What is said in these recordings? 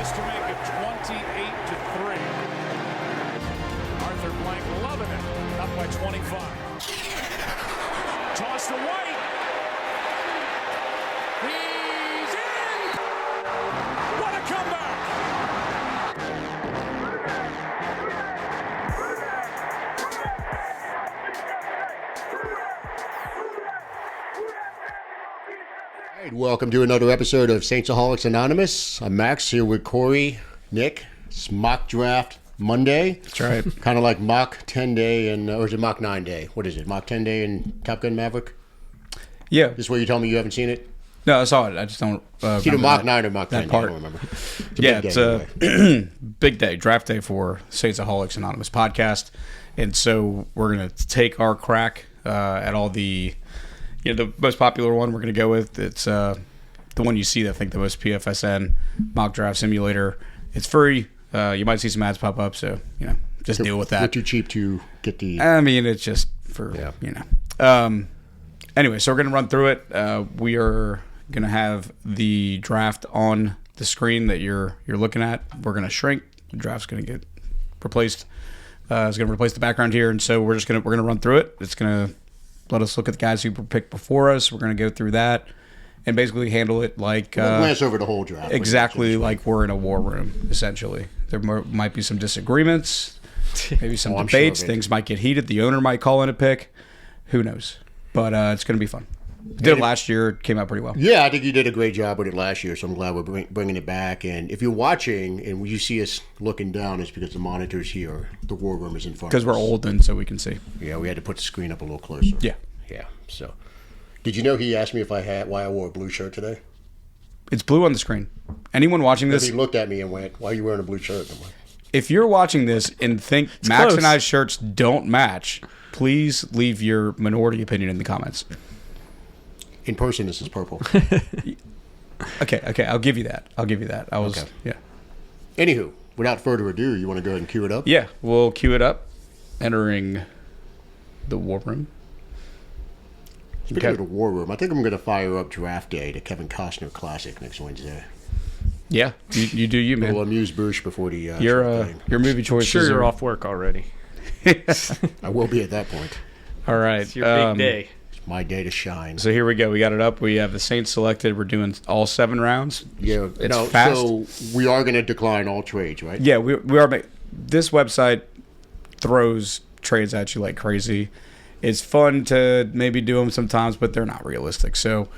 This to make it 28-3. Arthur Blank loving it. Up by 25. Toss to White. He's in! What a comeback! All right, welcome to another episode of Saintsaholics Anonymous. I'm Max here with Corey, Nick. It's mock draft Monday. That's right. Kind of like mock 10 day and, or is it mock 9 day? What is it? Mock 10 day and Top Gun Maverick? Yeah. This is where you tell me you haven't seen it? No, I saw it. I just don't. It's either mock 9 or mock 10 day. I part. don't remember. It's a big day, draft day for Saintsaholics Anonymous podcast. And so we're going to take our crack at all the, the most popular one we're going to go with. It's the one you see, I think, the most PFSN mock draft simulator. It's free. You might see some ads pop up, so, just deal with that. They're too cheap to get the... I mean, it's just for, Anyway, so we're going to run through it. We are going to have the draft on the screen that you're looking at. We're going to shrink. The draft's going to get replaced. It's going to replace the background here, and so we're going to run through it. It's going to let us look at the guys who were picked before us. We're going to go through that and basically handle it like we'll glance over the whole draft. Exactly like we're in a war room, essentially. There might be some disagreements, maybe some debates. Sure things might get heated. The owner might call in a pick. Who knows? But it's going to be fun. Did it last year. It came out pretty well. Yeah, I think you did a great job with it last year, so I'm glad we're bringing it back. And if you're watching and you see us looking down, it's because the monitors here, the war room is in front of us. Because we're old and so we can see. Yeah, we had to put the screen up a little closer. Yeah. Yeah, so. Did you know he asked me why I wore a blue shirt today? It's blue on the screen. Anyone watching this? He looked at me and went, why are you wearing a blue shirt? I'm like, if you're watching this and think it's Max close. and I's shirts don't match, please leave your minority opinion in the comments. in person, this is purple. Okay, I'll give you that. Okay. Yeah. Anywho, without further ado, you want to go ahead and cue it up? Yeah, we'll cue it up. Entering the war room. Speaking of the war room, I think I'm going to fire up Draft Day, the Kevin Costner Classic next Wednesday. Yeah, you do you, man. We'll amuse Bush before the your movie choices. Sure, you're off work already. I will be at that point. All right. It's your big day. It's my day to shine. So here we go. We got it up. We have the Saints selected. We're doing all 7 rounds. Yeah, it's fast. So we are going to decline all trades, right? Yeah, we are. This website throws trades at you like crazy. It's fun to maybe do them sometimes, but they're not realistic. So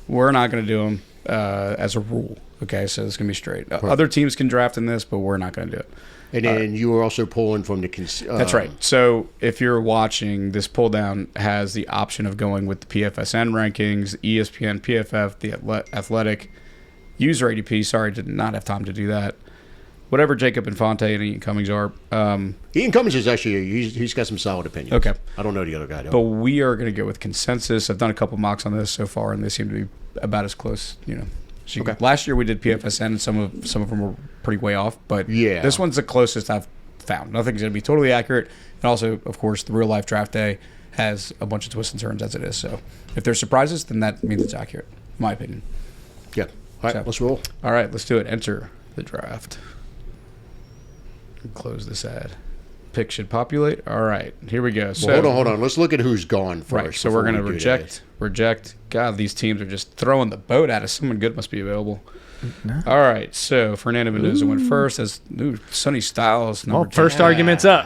we're not going to do them as a rule. Okay, so it's going to be straight. Other teams can draft in this, but we're not going to do it. And then you were also pulling from the... That's right. So if you're watching, this pull down has the option of going with the PFSN rankings, ESPN, PFF, the Athletic, user ADP. Sorry, did not have time to do that. Whatever Jacob Infante and Ian Cummings are. Ian Cummings is actually... He's got some solid opinions. Okay. I don't know the other guy, though. But we are going to go with consensus. I've done a couple mocks on this so far, and they seem to be about as close, So Okay. Last year we did PFSN, and some of them were pretty way off. But yeah, this one's the closest I've found. Nothing's going to be totally accurate. And also, of course, the real life draft day has a bunch of twists and turns as it is. So if there's surprises, then that means it's accurate, in my opinion. Yeah. All right, So, let's roll. All right, let's do it. Enter the draft. Close this ad. Pick should populate. All right, here we go. So, Well, hold on. Let's look at who's gone first. Right, so we're going to reject. God, these teams are just throwing the boat at us. Someone good must be available. No. All right, so Fernando Mendoza went first as Sonny Styles. First argument's up.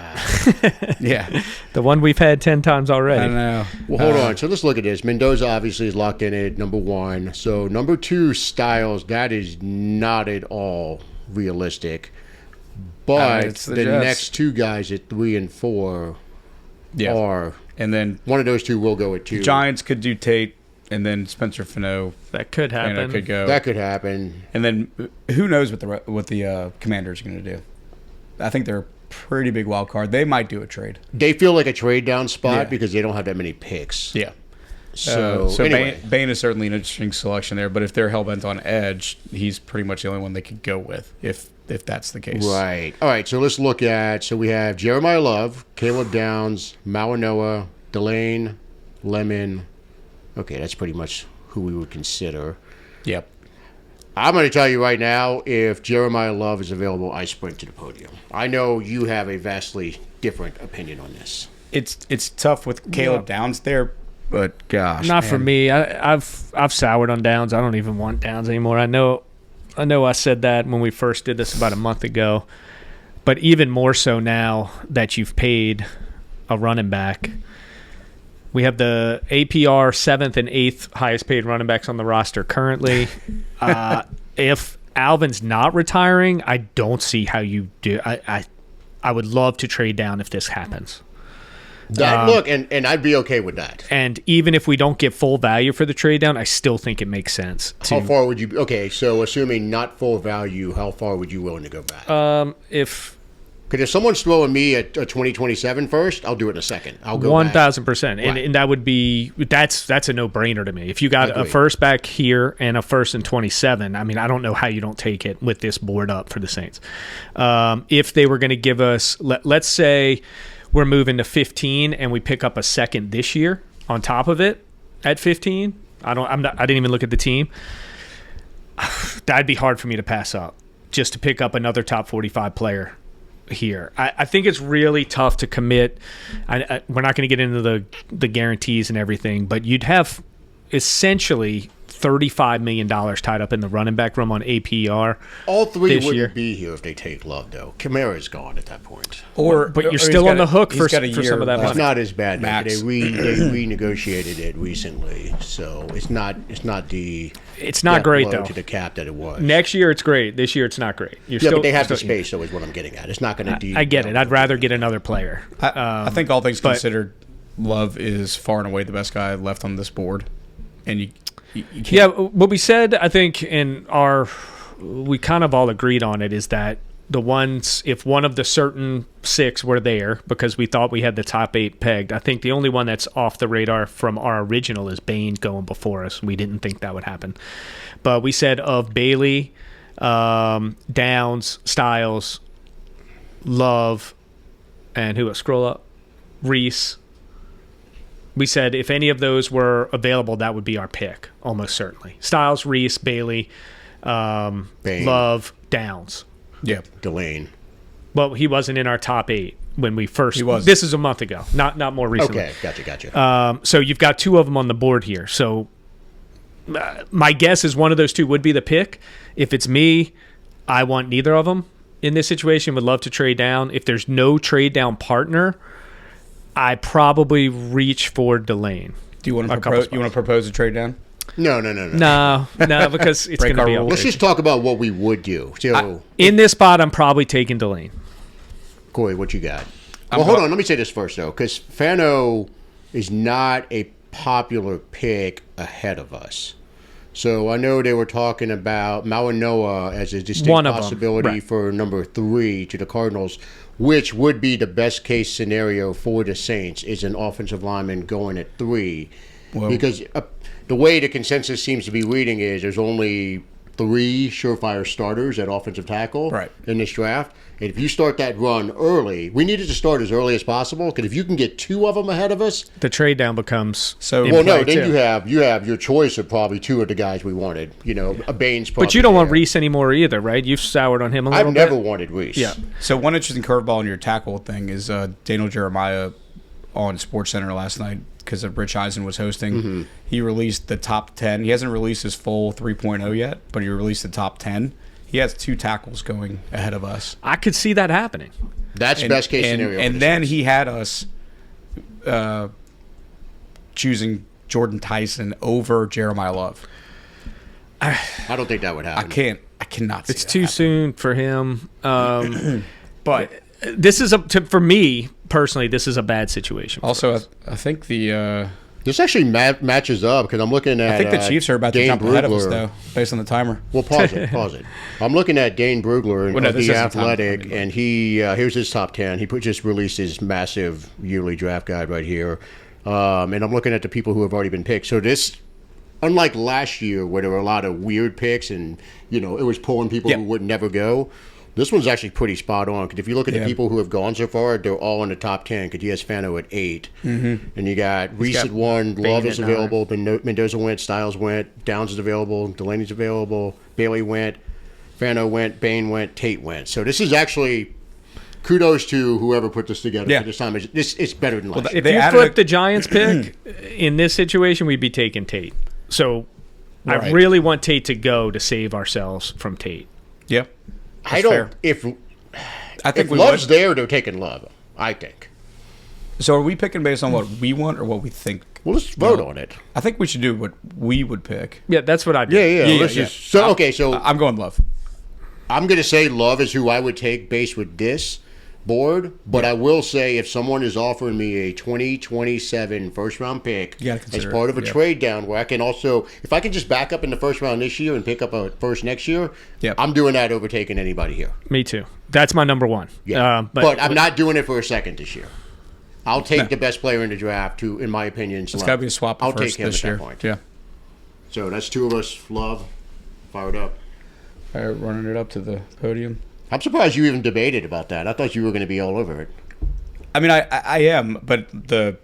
Yeah. The one we've had 10 times already. I know. Well, hold on. So let's look at this. Mendoza obviously is locked in at number 1. So number 2, Styles, that is not at all realistic. But it's the Jets. next 2 guys at 3 and 4 are. And then One of those 2 will go at 2. the Giants could do Tate, and then Spencer Fano. That could happen. Could go. That could happen. And then who knows what the Commanders are going to do? I think they're a pretty big wild card. They might do a trade. They feel like a trade down spot Yeah. because they don't have that many picks. Yeah. So anyway. Bain is certainly an interesting selection there, but if they're hell-bent on edge, he's pretty much the only one they could go with if that's the case. Right. All right, so let's look at, so we have Jeremiah Love, Caleb Downs, Mawanoa, Delane, Lemon. Okay, that's pretty much who we would consider. Yep. I'm going to tell you right now, if Jeremiah Love is available, I sprint to the podium. I know you have a vastly different opinion on this. It's tough with Caleb Downs there, but gosh, Not for me. I've soured on Downs. I don't even want Downs anymore. I know I said that when we first did this about a month ago, but even more so now that you've paid a running back. We have the APR 7th and 8th highest paid running backs on the roster currently. If Alvin's not retiring, I don't see how you do. I would love to trade down if this happens. Look, and I'd be okay with that. And even if we don't get full value for the trade down, I still think it makes sense. How far would you? Okay, so assuming not full value, how far would you willing to go back? Because if someone's throwing me a 2027 first, I'll do it in a second. I'll go 1,000%, Right. and that would be that's a no-brainer to me. If you got a Agreed. first back here and a first in 27, I mean, I don't know how you don't take it with this board up for the Saints. If they were going to give us, let's say we're moving to 15 and we pick up a second this year on top of it at 15. I didn't even look at the team. That'd be hard for me to pass up just to pick up another top 45 player here. I think it's really tough to commit. We're not going to get into the guarantees and everything, but you'd have essentially $35 million tied up in the running back room on APR. All three this wouldn't year. be here if they take Love, though. Kamara's gone at that point. But you're still on the hook for some of that It's money. not as bad. Max. They renegotiated it recently, so it's not the. It's not great, blow though. to the cap that it was. Next year it's great. This year it's not great. But they have the space, though, is what I'm getting at. It's not going to. I get it. I'd rather get another player. I think all things considered, Love is far and away the best guy left on this board, and you can't. Yeah, what we said, I think, we kind of all agreed on it, is that the ones, if one of the certain 6 were there, because we thought we had the top 8 pegged, I think the only one that's off the radar from our original is Bain going before us. We didn't think that would happen. But we said of Bailey, Downs, Styles, Love, and who else? Scroll up. Reese. We said if any of those were available, that would be our pick, almost certainly. Styles, Reese, Bailey, Love, Downs. Yeah. Delane. Well, he wasn't in our top 8 when we first. He was. This is a month ago, not more recently. Okay, gotcha. So you've got 2 of them on the board here. So my guess is one of those 2 would be the pick. If it's me, I want neither of them in this situation. Would love to trade down. If there's no trade down partner, I probably reach for Delane. Do you want to propose a trade down? No. No, because it's going to be. Let's just talk about what we would do. So, In this spot, I'm probably taking Delane. Corey, what you got? Well, hold on. Let me say this first, though, because Fano is not a popular pick ahead of us. So I know they were talking about Mawanoa as a distinct possibility right. for number 3 to the Cardinals, which would be the best case scenario for the Saints, is an offensive lineman going at 3. Well, because the way the consensus seems to be reading is there's only 3 surefire starters at offensive tackle in this draft. And if you start that run early, we needed to start as early as possible, because if you can get 2 of them ahead of us, the trade down becomes then you have your choice of probably 2 of the guys we wanted. A Baines probably. But you don't want Reese anymore either, right? You've soured on him a little bit. I've never wanted Reese. Yeah. So one interesting curveball in your tackle thing is Daniel Jeremiah on SportsCenter last night, because of Rich Eisen was hosting. Mm-hmm. He released the top 10. He hasn't released his full 3.0 yet, but he released the top 10. He has 2 tackles going ahead of us. I could see that happening. That's best case scenario. And then he had us choosing Jordan Tyson over Jeremiah Love. I don't think that would happen. I cannot see It's that too happen. soon for him. But this is for me personally, this is a bad situation. Also, I think this actually matches up, because I'm looking at. I think the Chiefs are about to Dane jump ahead of us, Brugler. though, based on the timer. Well, pause it. I'm looking at Dane Brugler Well, no, of this The isn't time. Athletic, I mean, and he here's his top 10. He just released his massive yearly draft guide right here, and I'm looking at the people who have already been picked. So this, unlike last year where there were a lot of weird picks and it was pulling people who would never go, This one's actually pretty spot on because if you look at Yeah. the people who have gone so far, they're all in the top 10 because he has Fano at 8. Mm-hmm. And you got Reese got at 1, Bain Love at is 9. available, Mendoza went, Styles went, Downs is available, Delaney's available, Bailey went, Fano went, Bain went, Tate went. So this is actually kudos to whoever put this together Yeah. for this time. It's better than last year. If They you added flip a- the Giants pick, in this situation, we'd be taking Tate. So I Right. really want Tate to go to save ourselves from Tate. Yeah. I don't. fair. I think If we Love's would. there, they're taking Love. I think. So are we picking based on what we want or what we think? Well, let's vote on it. I think we should do what we would pick. Yeah, that's what I do. Yeah. Yeah, Let's yeah. just, so okay. So I'm going Love. I'm going to say Love is who I would take based with this board, but I will say if someone is offering me a 2027 first round pick You gotta as consider part it, of a yeah. trade down where I can also, if I can just back up in the first round this year and pick up a first next year, Yep. I'm doing that over taking anybody here. Me too. That's my number one. Yeah. But, but I'm not doing it for a second this year. I'll take the best player in the draft who, in my opinion, It's got to be a swap I'll of first take him this at year. that point. Yeah. So that's two of us. Love. Fired up. All right, running it up to the podium. I'm surprised you even debated about that. I thought you were going to be all over it. I mean, I am, but the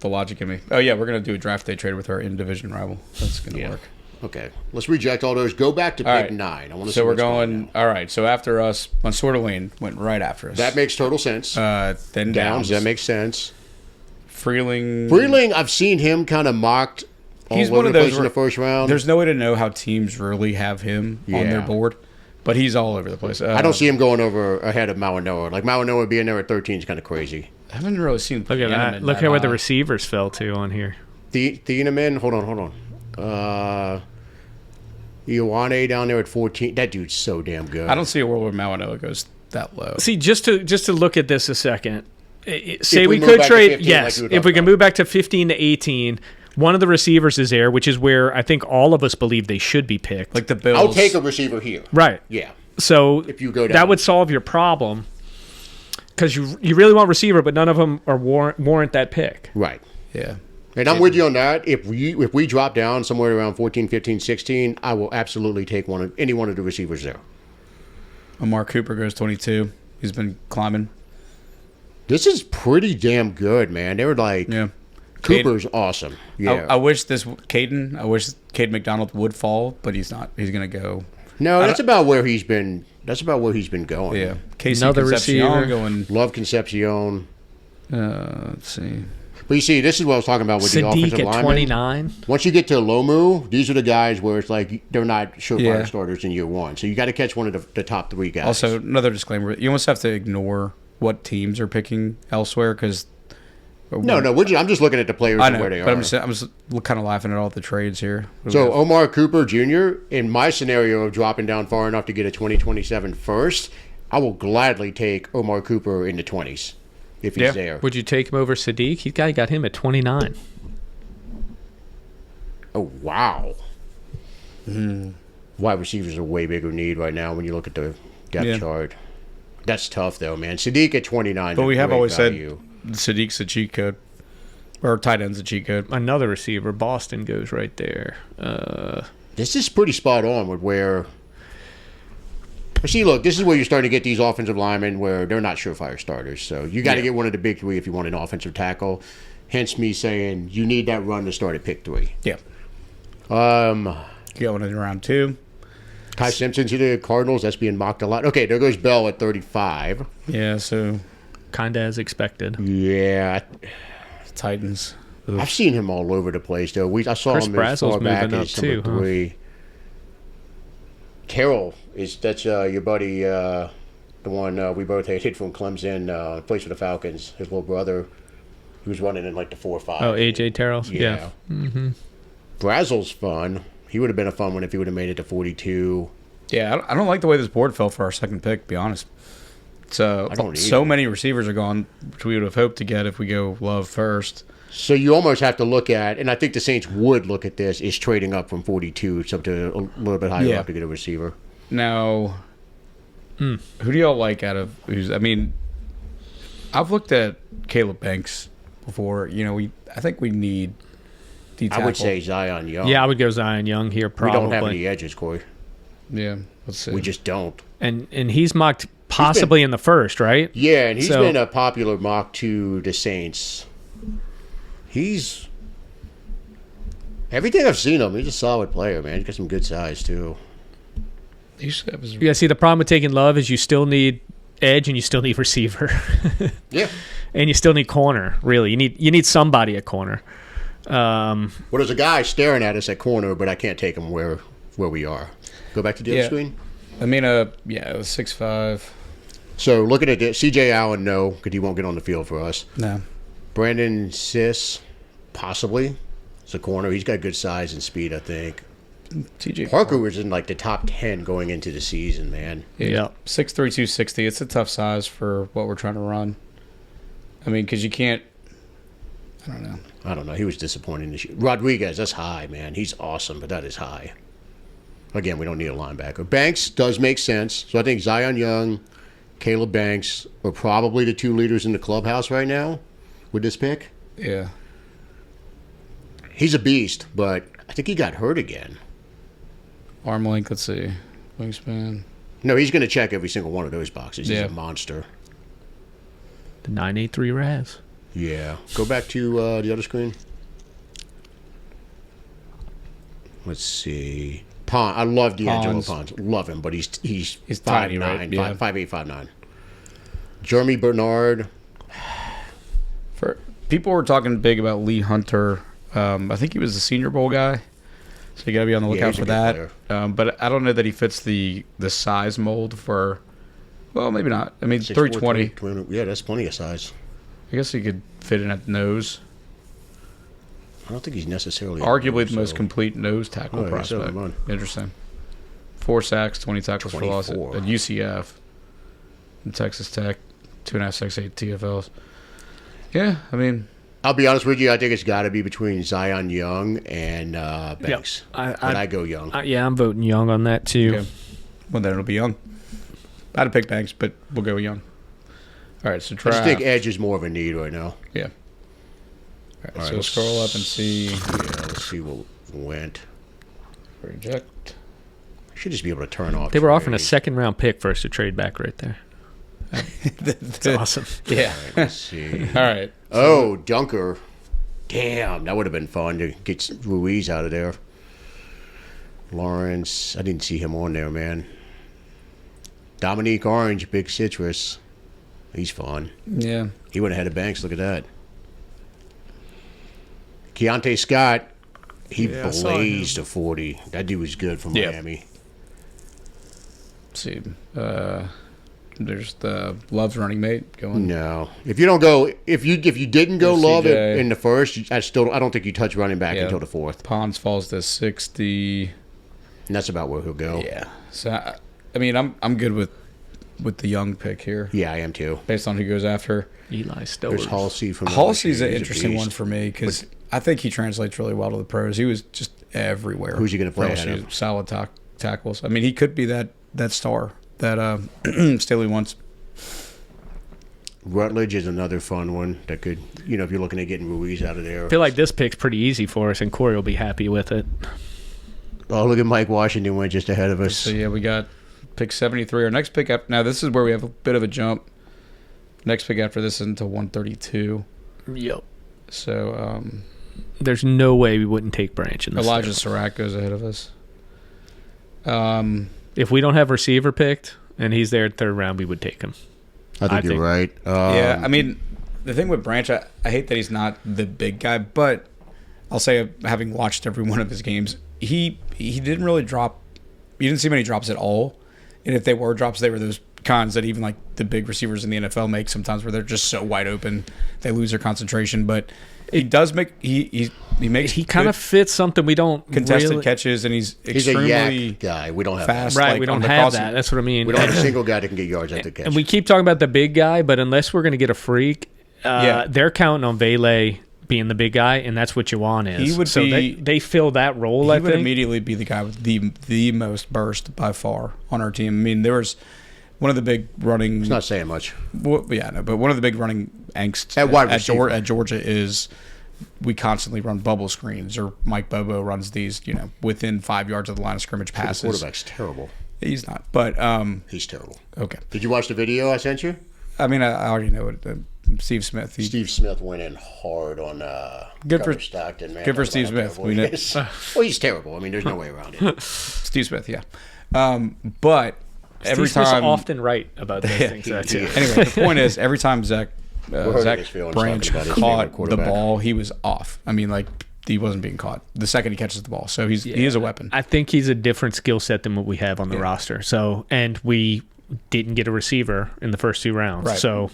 logic in me. Oh yeah, we're gonna do a draft day trade with our in division rival. That's gonna work. Okay, let's reject all those. Go back to All pick right. 9. I want to see So we're what's going. All right. So after us, Mansour Lane went right after us. That makes total sense. Then Downs, that makes sense. Freeling. Freeling, I've seen him kind of mocked all He's over one of the those place in where the first round. There's no way to know how teams really have him on their Yeah. board, but he's all over the place. I don't see him going over ahead of Mawanoa. Like Mawanoa being there at 13 is kind of crazy. I haven't really seen. look at Hanneman that. Look that at where the high. receivers fell to on here. Thieneman, hold on. Ioane down there at 14. That dude's so damn good. I don't see a world where Mawanoa goes that low. See, just to look at this a second. Say we we move could back to trade. 15, Yes, like we were if we talking can about. move back to 15 to 18, one of the receivers is there, which is where I think all of us believe they should be picked. Like the Bills. I'll take a receiver here. right. Yeah. So If you go that down. would solve your problem because you really want receiver, but none of them are warrant that pick. Right. Yeah. And I'm with you on that. If we drop down somewhere around 14, 15, 16, I will absolutely take any one of the receivers there. Amar Cooper goes 22. He's been climbing. This is pretty damn good, man. They were like, Yeah. Cooper's awesome. Yeah. I wish Caden. I wish Caden McDonald would fall, but he's not. He's gonna go. No, that's about where he's been. That's about where he's been going. Yeah. Casey Another Concepcion receiver. going. Love Concepcion. Let's see. But you see, this is what I was talking about with the Sadiq offensive at linemen. 29. Once you get to Lomu, these are the guys where it's like they're not surefire Yeah. starters in year one. So you got to catch one of the top 3 guys. Also, another disclaimer: you almost have to ignore what teams are picking elsewhere because. no, I'm just looking at the players I and know, where they but are. I'm just kind of laughing at all the trades here. So Omar Cooper Jr., in my scenario of dropping down far enough to get a 2027 first, I will gladly take Omar Cooper in the 20s if he's Yeah. there. Would you take him over Sadiq? He got him at 29. Oh, wow. Wide receivers are way bigger need right now when you look at the depth Yeah. chart. That's tough, though, man. Sadiq at 29. but we have great always value. said Sadiq's a cheat code, or tight end's a cheat code. Another receiver, Boston goes right there. This is pretty spot on with where. See, look, this is where you're starting to get these offensive linemen where they're not surefire starters. So you got to get one of the big 3 if you want an offensive tackle. Hence me saying you need that run to start at pick 3. Yeah. You got one in round 2. Ty Simpson to the Cardinals. That's being mocked a lot. Okay, there goes Bell at 35. Yeah. So Kind of as expected. Yeah, Titans. I've seen him all over the place, though. I saw Chris him as Brazel's far back moving up as number too, huh? 3. Terrell that's your buddy, the one we both hated from Clemson, plays for the Falcons. His little brother, he was running in like the 4-5. Oh, AJ Terrell? Yeah. Brazel's fun. He would have been a fun one if he would have made it to 42. Yeah, I don't like the way this board fell for our second pick, to be honest. So I don't so either. many receivers are gone, which we would have hoped to get if we go Love first. So you almost have to look at, and I think the Saints would look at this, is trading up from 42 up to a little bit higher Yeah. up to get a receiver. Now, who do y'all like out of who's? I mean, I've looked at Caleb Banks before. You know, I think we need D tackle. I would say Zion Young. Yeah, I would go Zion Young here we probably. don't have any edges, Corey. Yeah, let's see. We just don't. And he's mocked possibly in the first, right? Yeah, and he's So- been a popular mock to the Saints. He's everything I've seen him. He's a solid player, man. He's got some good size too. He used to have his- Yeah, see, the problem with taking Love is you still need edge and you still need receiver. Yeah. And you still need corner, really. You need somebody at corner. Well, there's a guy staring at us at corner, but I can't take him where we are. Go back to the other screen. I mean, it was 6'5". So looking at this, C.J. Allen, no, because he won't get on the field for us. No. Brandon Sis, possibly. It's a corner. He's got good size and speed, I think. TJ Parker was in like the top 10 going into the season, man. Yeah. 6'3", 260. It's a tough size for what we're trying to run. I mean, because you can't. I don't know. He was disappointing this year. Rodriguez, that's high, man. He's awesome, but that is high. Again, we don't need a linebacker. Banks does make sense. So I think Zion Young, Caleb Banks are probably the two leaders in the clubhouse right now with this pick. Yeah. He's a beast, but I think he got hurt again. Arm length, let's see. Wingspan. No, he's going to check every single one of those boxes. He's Yeah. a monster. The 983 Raz. Yeah. Go back to the other screen. Let's see. Pond. I love D'Angelo Pons. Love him, but he's tiny, 5'9", right? Yeah. 5'8", 5'9". Jeremy Bernard. For people were talking big about Lee Hunter. I think he was the Senior Bowl guy, so you got to be on the lookout he's a for good that. But I don't know that he fits the size mold for. Well, maybe not. I mean, 6'4", 320. Yeah, that's plenty of size. I guess he could fit in at the nose. I don't think he's necessarily Arguably the most complete nose tackle Oh, yeah, so prospect. am Interesting. 4 sacks, 20 tackles for loss at 24. UCF. And Texas Tech, 2.5 sacks, 8 TFLs. Yeah, I mean, I'll be honest with you. I think it's got to be between Zion Young and Banks. Yep. I go Young. Yeah, I'm voting Young on that too. okay. Well, then it'll be Young. I'd have picked Banks, but we'll go Young. All right, so I draft. just think edge is more of a need right now. Yeah. All right, so let's- scroll up and see. Yeah, let's see what went. Reject. I should just be able to turn off. They were offering a trade. second round pick for us to trade back right there. It's awesome. Yeah. Let's see. All right. Oh, Dunker. Damn, that would have been fun to get Ruiz out of there. Lawrence, I didn't see him on there, man. Dominique Orange, Big Citrus. He's fun. Yeah. He went ahead of Banks. Look at that. Keontae Scott, he Yeah, I saw him. blazed a 40. That dude was good from Yeah. Miami. Let's see. There's the Love's running mate going. No, if you don't go, if you didn't go There's Love CJ. in the first, I don't think you touch running back Yeah. until the fourth, Pons falls to 60. and that's about where he'll go. Yeah. So I mean, I'm good with the Young pick here, Yeah, I am too. based on who goes after. Eli There's Stowers. Halsey from Halsey's LSU. an He's a interesting beast. one for me because I think he translates really well to the pros. He was just everywhere. Who's he gonna play for ahead LSU. of? Solid tackles. I mean, he could be that star that Staley wants. Rutledge is another fun one that could, if you're looking at getting Ruiz out of there. I feel like this pick's pretty easy for us, and Corey will be happy with it. Oh, look at Mike Washington went just ahead of us. So yeah, we got pick 73. Our next pick up. Now this is where we have a bit of a jump. Next pick after this is until 132. Yep. So There's no way we wouldn't take Branch in this. Elijah thing. Surratt goes ahead of us. If we don't have receiver picked and he's there at third round, we would take him. I think you're right. Yeah, I mean, the thing with Branch, I hate that he's not the big guy, but I'll say, having watched every one of his games, he didn't really drop. You didn't see many drops at all, and if they were drops, they were those kinds that even like the big receivers in the NFL make sometimes, where they're just so wide open they lose their concentration. But he does make he makes He kind of fits something we don't contested really, catches, and he's he's a extremely yak guy. We don't have fast. that. right. like, we on don't the have crossing. that. That's what I mean. We don't have a single guy that can get yards after catch. And we keep talking about the big guy, but unless we're going to get a freak, they're counting on Vele being the big guy, and that's what Juwan is. He would so be- they fill that role. He I would think. immediately be the guy with the most burst by far on our team. I mean, there was one of the big running. It's not saying much. Well, yeah, no, but one of the big running angst At wide receiver. at Georgia is we constantly run bubble screens, or Mike Bobo runs these, within 5 yards of the line of scrimmage The passes. quarterback's terrible. He's not. But He's terrible. okay. Did you watch the video I sent you? I mean, I already know it. Steve Smith. Steve Smith went in hard on Good for Stockton, man. good for Talk Steve about Smith. how We know. terrible he is. Well, he's terrible. I mean, there's no way around it. Steve Smith, yeah. But every Steve Smith's time, often right about those things. That's it. anyway, the point is, every time Zach hurting his feelings Branch talking about his favorite caught the quarterback. ball, he was off. I mean, like he wasn't being caught the second he catches the ball. So he is a weapon. I think he's a different skill set than what we have on the roster. So, and we didn't get a receiver in the first 2 rounds. Right. So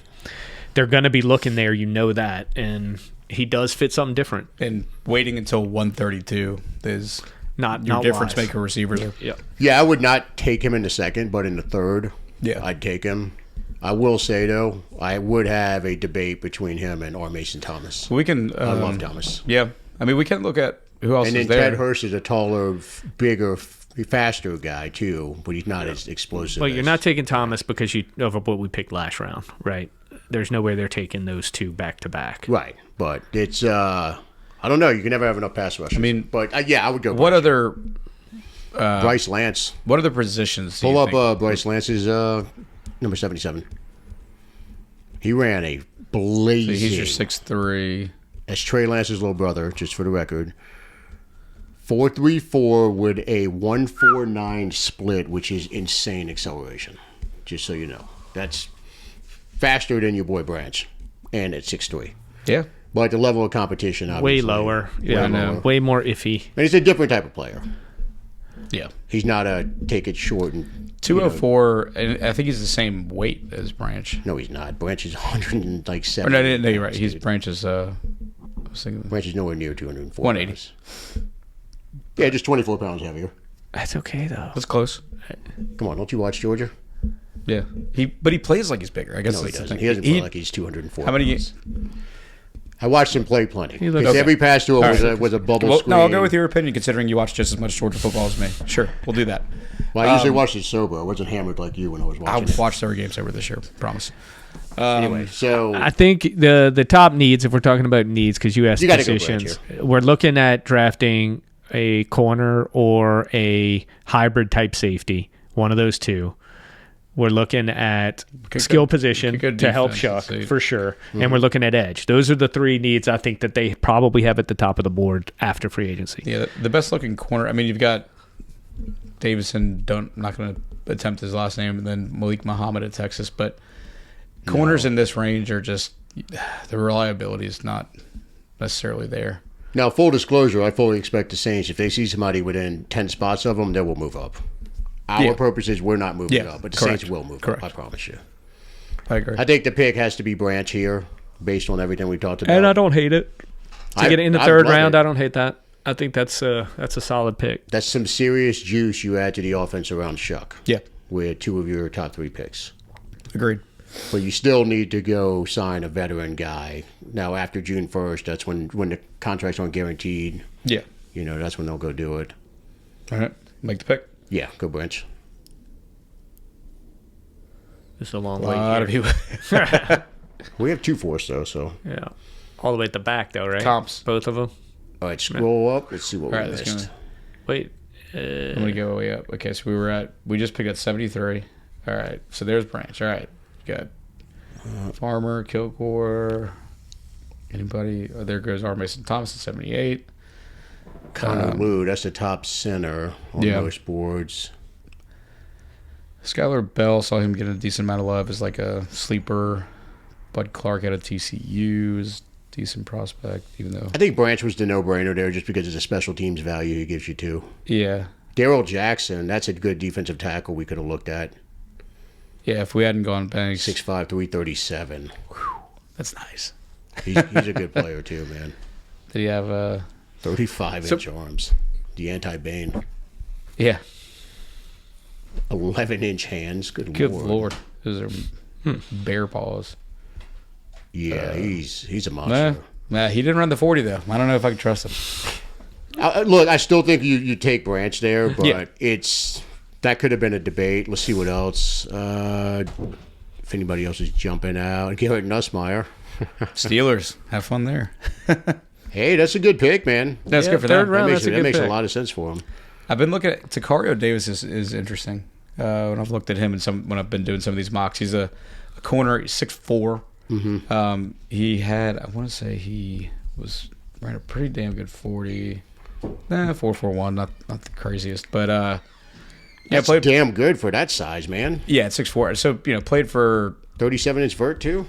they're going to be looking there. You know that. And he does fit something different. And waiting until 132 is Not your not difference wise. maker receiver there. Yeah. Yeah, I would not take him in the second, but in the third, Yeah. I'd take him. I will say, though, I would have a debate between him and R. Mason Thomas. We can. I love Thomas. Yeah, I mean, we can look at who else And is then there. Ted Hurst is a taller, bigger, faster guy, too, but he's not as explosive. Well, you're not taking Thomas because of what we picked last round, right? There's no way they're taking those 2 back to back. Right, but it's, I don't know. You can never have enough pass rushers. I mean, but yeah, I would go what Bryce. other Bryce Lance. what other positions? Do Pull you up think? Bryce Lance's number 77. He ran a blazing. He's your 6'3". As Trey Lance's little brother, just for the record. 4.34 with a 1.49 split, which is insane acceleration. Just so you know. That's faster than your boy Branch. And at 6'3". Yeah, But the level of competition, Way obviously. lower. Yeah, I know. way more iffy. And he's a different type of player. yeah. He's not a take it short and 204, and I think he's the same weight as Branch. No, he's not. Branch is 107. Or no, you're right. He's Branch's. I was thinking Branch is nowhere near 204. 180. pounds. Yeah, just 24 pounds heavier. That's okay, though. that's close. Come on, don't you watch Georgia? Yeah, but he plays like he's bigger. I guess No, he that's the doesn't. thing. He doesn't play like he's 204. How many pounds. I watched him play plenty. He looks- Because Okay. every pass to him All was, right. was a bubble Well, screen. no, I'll go with your opinion, considering you watch just as much Georgia football as me. Sure, we'll do that. Well, I usually watched it sober. I wasn't hammered like you when I was I'll watching it. watch their games over this year. Promise. Anyway, so I think the top needs, if we're talking about needs, because you asked You gotta go positions, we're looking at drafting a corner or a hybrid type safety, one of those 2. We're looking at skill position could go to help defense, Shuck let's see. for sure, and we're looking at edge. Those are the 3 needs I think that they probably have at the top of the board after free agency. Yeah, the best looking corner. I mean, you've got Davison. I'm not going to attempt his last name, and then Malik Muhammad at Texas. But corners in this range are just the reliability is not necessarily there. now, full disclosure, I fully expect the Saints, if they see somebody within 10 spots of them, they will move up. Our Yeah. purposes, we're not moving Yeah, up, but the correct. Saints will move Correct. up, I promise you. I agree. I think the pick has to be Branch here, based on everything we talked about. And I don't hate it. To get it in the I 3rd love round, it. I don't hate that. I think that's a solid pick. That's some serious juice you add to the offense around Shuck. Yeah, With 2 of your top 3 picks. agreed. But you still need to go sign a veteran guy. Now, after June 1st, that's when the contracts aren't guaranteed. Yeah. You know, that's when they'll go do it. All right. Make the pick. Yeah, go Branch. It's a long A way lot of here. people. We have 2 fourths, though, so. Yeah. All the way at the back, though, right? Comps. Both of them. All right, scroll up. Let's see what All we right, let's missed. go. Wait. I'm gonna go way up. Okay, so we just picked up 73. All right, so there's Branch. All right, got Farmer, Kilgore, anybody? Oh, there goes R. Mason Thomas at 78. Connor Lou, that's the top center on Yeah. most boards. Skylar Bell, saw him getting a decent amount of love as like a sleeper. Bud Clark out of TCU is a decent prospect, even though I think Branch was the no-brainer there just because of the special teams value he gives you, too. yeah, Daryl Jackson, that's a good defensive tackle we could have looked at. if we hadn't gone Banks, 6'5", 337. that's nice. He's a good player, too, man. Did he have 35-inch arms. The anti-Bane. yeah? 11-inch hands. Good Lord, those are bear paws. Yeah, he's a monster. Nah, he didn't run the 40 though. I don't know if I can trust him. Look, I still think you take Branch there, but Yeah. that could have been a debate. Let's see what else. If anybody else is jumping out. Garrett Nussmeier. Steelers, have fun there. Hey, that's a good pick, man. That's Yeah, good for third them. round. That makes, that's a that good makes a pick. lot of sense for him. I've been looking at Takario Davis is interesting. when I've looked at him when I've been doing some of these mocks. He's a corner. He's 6'4". Mm-hmm. He had, I want to say he was ran a pretty damn good 40. 4.41, not the craziest, but That's played damn good for that size, man. Yeah, at 6'4". So played for 37-inch vert too.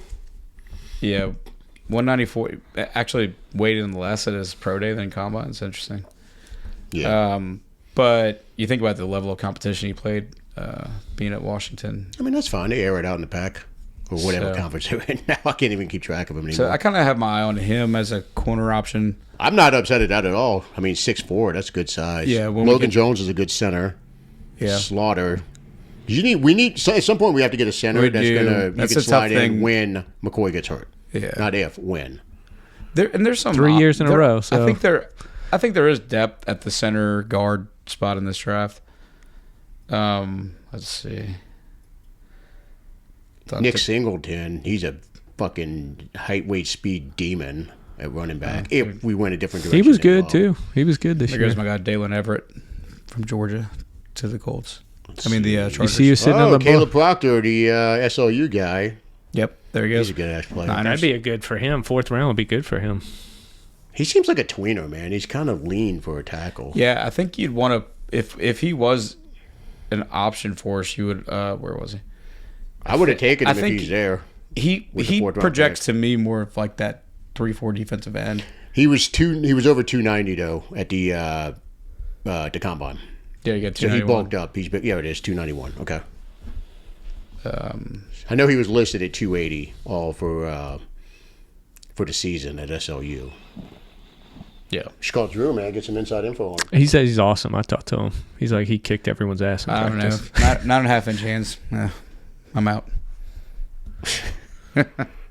194. Actually, weighed in less at his pro day than combine. It's interesting. Yeah. But you think about the level of competition he played, being at Washington. I mean, that's fine. They air it out in the pack or whatever conference they're in. Now I can't even keep track of him anymore. So I kind of have my eye on him as a corner option. I'm not upset at that at all. I mean, 6'4", that's a good size. Yeah, Logan Jones is a good center. Yeah. Slaughter. At some point we have to get a center We that's do. gonna you That's can a slide tough in thing. when McCoy gets hurt. Yeah. Not if, when. There's some 3 years in a row. So I think there is depth at the center guard spot in this draft. Let's see. Nick Singleton, he's a fucking height, weight, speed demon at running back. If we went a different direction. he was good well. too. He was good this There year. goes my guy Dalen Everett from Georgia to the Colts. The You Chargers. see you sitting on the Caleb Proctor, the SLU guy. Yep, there he goes. He's a good ass player. Niners. That'd be a good for him. 4th round would be good for him. He seems like a tweener, man. He's kind of lean for a tackle. Yeah, I think you'd want to if he was an option for us, you would. Where was he? I would have taken him if think he's there. He With the fourth round projects pick. to me more of like that 3-4 defensive end. He was over 290 though at the combine. Yeah, you got So he 291. bulked up. It is 291. Okay. I know he was listed at 280 all for the season at SLU. Yeah, Should call Drew, man. Get some inside info on him. He says he's awesome. I talked to him. He's like he kicked everyone's ass in I don't know. practice. 9.5-inch hands. I'm out. All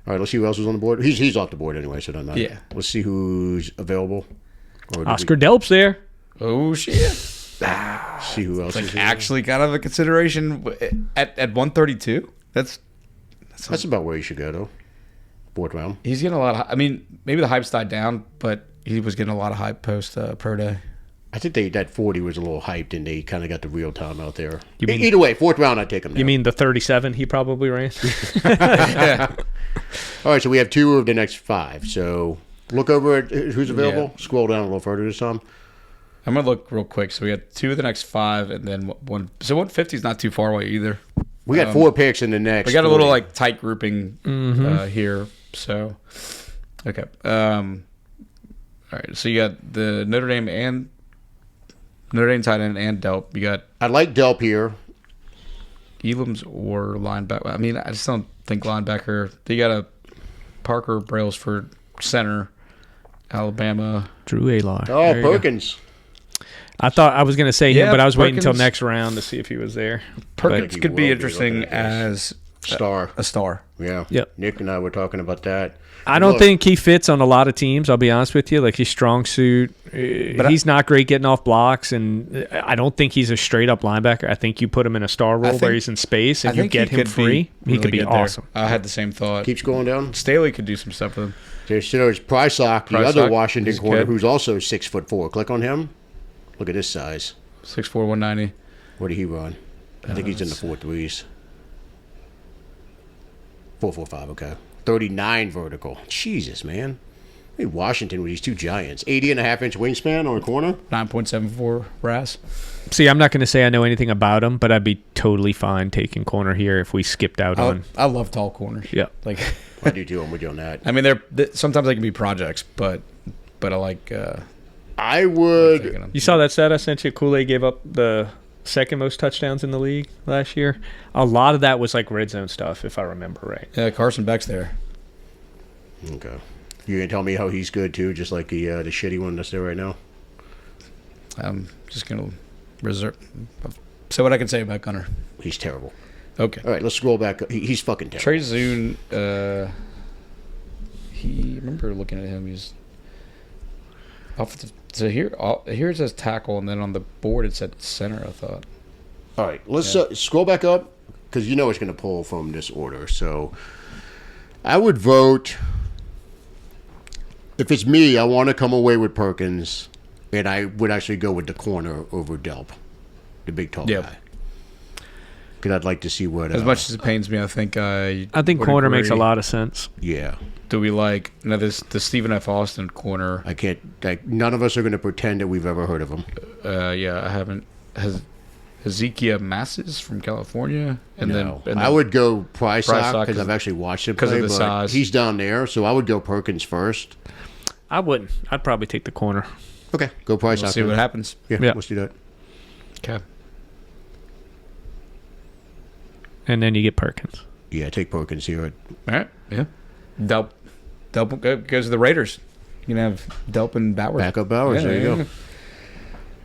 right, let's see who else was on the board. He's off the board anyway, so it doesn't matter. Yeah. Let's see who's available. Or do Oscar Delp's there. Oh shit! we see who else is Like actually, kind of a consideration at 132. That's about where he should go, though. 4th round. he's getting a lot of. I mean, maybe the hype's died down, but he was getting a lot of hype post pro day. I think that 40 was a little hyped, and they kind of got the real time out there. You mean- Either way, 4th round, I'd take him now. You mean the 37 he probably ran? Yeah. All right, so we have 2 of the next 5. So look over at who's available. Yeah. Scroll down a little further this time. I'm gonna look real quick. So we got 2 of the next 5, and then one. So 150 is not too far away either. We got 4 picks in the next. We got a 40. little like tight grouping here. So okay. All right. So you got the Notre Dame tight end and Delp. You got I like Delp here. Elam's or linebacker. I mean, I just don't think linebacker. They got a Parker Brailsford center, Alabama. Drew Alar. Oh, There you go. Perkins. I thought I was going to say him, Yeah, but I was waiting until Perkins. next round to see if he was there. Perkins he could will be be interesting looking at as Star. a star. Yeah. Yep. Nick and I were talking about that. I don't Look, think he fits on a lot of teams. I'll be honest with you. Like he's strong suit. He's not great getting off blocks, and I don't think he's a straight up linebacker. I think you put him in a star role think- where he's in space and I you think get he him could free. He really could be good there. awesome. I had the same thought. keeps going down. Staley could do some stuff with him. There's Prysock, the other Prysock, Washington he's corner, good. who's also 6'4". Click on him. Look at his size. 6'4", 190. Where did he run? I think he's in the 4.3s. 4.45. Okay. 39 vertical. Jesus, man. Hey, Washington with these 2 giants. 80.5-inch wingspan on a corner. 9.74 RAS. See, I'm not going to say I know anything about him, but I'd be totally fine taking corner here if we skipped out on. I love tall corners. Yeah. Like, I do too. I'm with you on that. I mean, sometimes they can be projects, but I like I would. taking them. You saw that stat I sent you? Kool-Aid gave up the second most touchdowns in the league last year. A lot of that was like red zone stuff, if I remember right. Yeah, Carson Beck's there. Okay. You gonna tell me how he's good too, just like the shitty one that's there right now? I'm just gonna reserve. So what I can say about Gunner? He's terrible. Okay. All right, let's scroll back. He's fucking terrible. Trey Zune. He remember looking at him. He's offensive. So here it says tackle, and then on the board it said center. I thought. All right, let's scroll back up because you know it's going to pull from this order. So I would vote. If it's me, I want to come away with Perkins, and I would actually go with the corner over Delp, the big tall Yep. guy. because I'd like to see what. As much as it pains me, I think think corner makes a lot of sense. Yeah. Do we like the Stephen F. Austin corner? I can't. None of us are going to pretend that we've ever heard of him. Yeah, I haven't. Ezekiel Masses from California, and No. then I would go Prysock Prysock because I've actually watched him because play, of the but size. he's down there, so I would go Perkins first. I wouldn't. I'd probably take the corner. Okay, go Prysock. We'll see what happens. Yeah, Yeah. let's do that. Okay. And then you get Perkins. Yeah, take Perkins here. All right. Yeah. Delp goes to the Raiders. You can have Delp and Bowers. Back up Bowers. Yeah, there you yeah. go.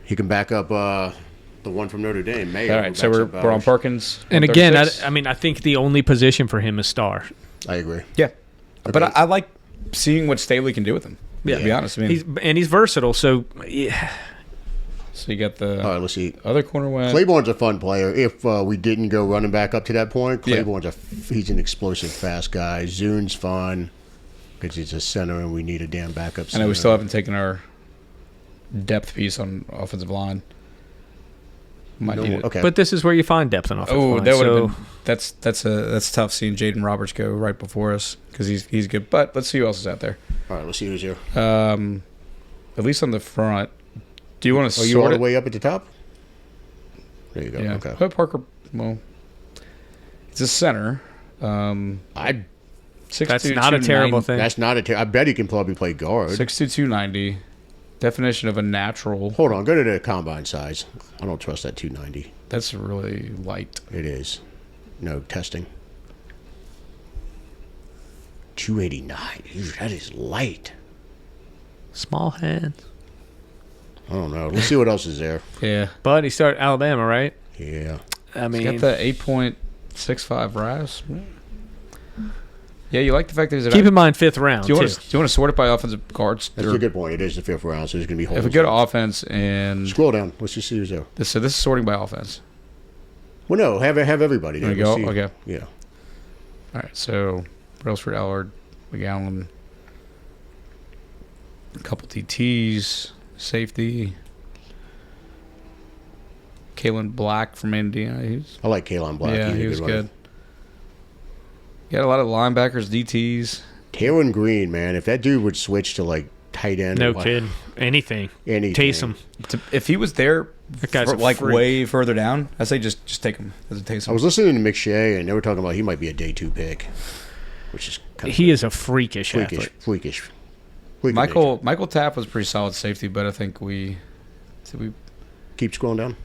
He can back up the one from Notre Dame, Mayer. All right, so we're on Perkins. And again, 136. I think the only position for him is star. I agree. Yeah. But Okay. I like seeing what Staley can do with him. Yeah. To be honest. I mean, He's versatile, so yeah. so you got the All right, let's see. other corner went. Claiborne's a fun player. If we didn't go running back up to that point, Yeah. Claiborne's he's an explosive, fast guy. Zune's fun because he's a center, and we need a damn backup I center. know we still haven't taken our depth piece on offensive line. Might need it. Okay. But this is where you find depth in offensive Oh, line. that would have so been that's tough seeing Jaden Roberts go right before us because he's good. But let's see who else is out there. All right, let's see who's here. At least on the front. Do you want to Are you all sort the it? way up at the top? There you go. Yeah. Okay. Hope Parker. Well, it's a center. I 6'2", that's not a terrible thing. That's not a. I bet he can probably play guard. 6'2", 290. Definition of a natural. Hold on, go to the combine size. I don't trust that 290. That's really light. It is. No testing. 289. Ew, that is light. Small hands. I don't know. Let's see what else is there. Yeah. But he started Alabama, right? Yeah. I He's mean, got the 8.65 RAS. Yeah, you like the fact that he's keep in mind 5th round, Do you too. want to sort it by offensive guards? That's Or a good point. It is the 5th round, so there's going to be holes. if we go to offense and Scroll down. Let's just see who's there. so this is sorting by offense. Well, no, have everybody there. There you go. Let's see. Okay. Yeah. All right. So Brailsford, Allard, McGowan, a couple DTs, safety. Kalen Black from Indiana. I like Kalon Black. Yeah, He's a he was runner. good. He had a lot of linebackers, DTs. Taron Green, man. If that dude would switch to like tight end, No or what- kid. Anything. anything. Taysom. If he was there, That guy's a like freak. way further down, I say just take him as a Taysom. I was listening to McShay, and they were talking about he might be a day 2 pick, which is kind of He is a freakish athlete. freakish. Michael Tapp was pretty solid safety, but I think we Keep scrolling down.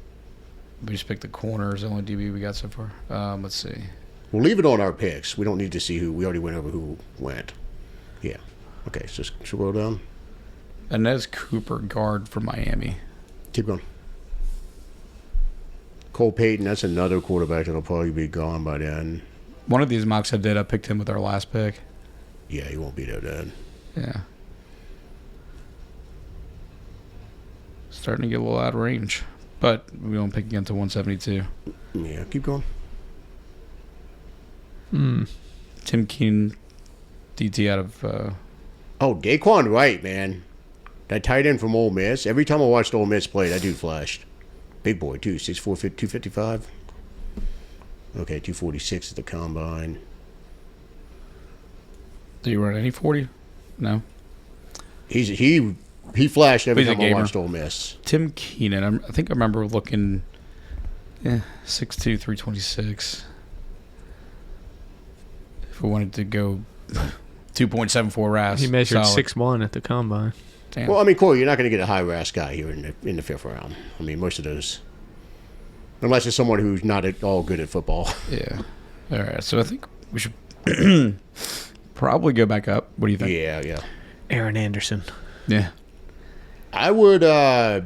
just picked the corners. The only DB we got so far. Let's see. We'll leave it on our picks. We don't need to see who. We already went over who went. Yeah. Okay, so scroll down. Inez Cooper, guard from Miami. Keep going. Cole Payton, that's another quarterback that'll probably be gone by then. One of these mocks I did, I picked him with our last pick. Yeah, he won't be there then. Yeah. Starting to get a little out of range. But we won't pick again to 172. Yeah, keep going. Tim Keen, DT out of... Oh, Daquan Wright, man. That tight end from Ole Miss. Every time I watched Ole Miss play, that dude flashed. Big boy, too. 6'4", 255. Okay, 246 at the combine. do you run any 40? No. He flashed every He's a time I gamer. watched Ole Miss. Tim Keenan, I think I remember looking... 6'2", 326. If we wanted to go 2.74 RAS. He measured solid. 6'1" at the combine. Damn. Well, I mean, Corey, you're not going to get a high RAS guy here in the 5th round. I mean, most of those, unless it's someone who's not at all good at football. Yeah. All right. So I think we should probably go back up. What do you think? Yeah. Aaron Anderson. Yeah. I would. I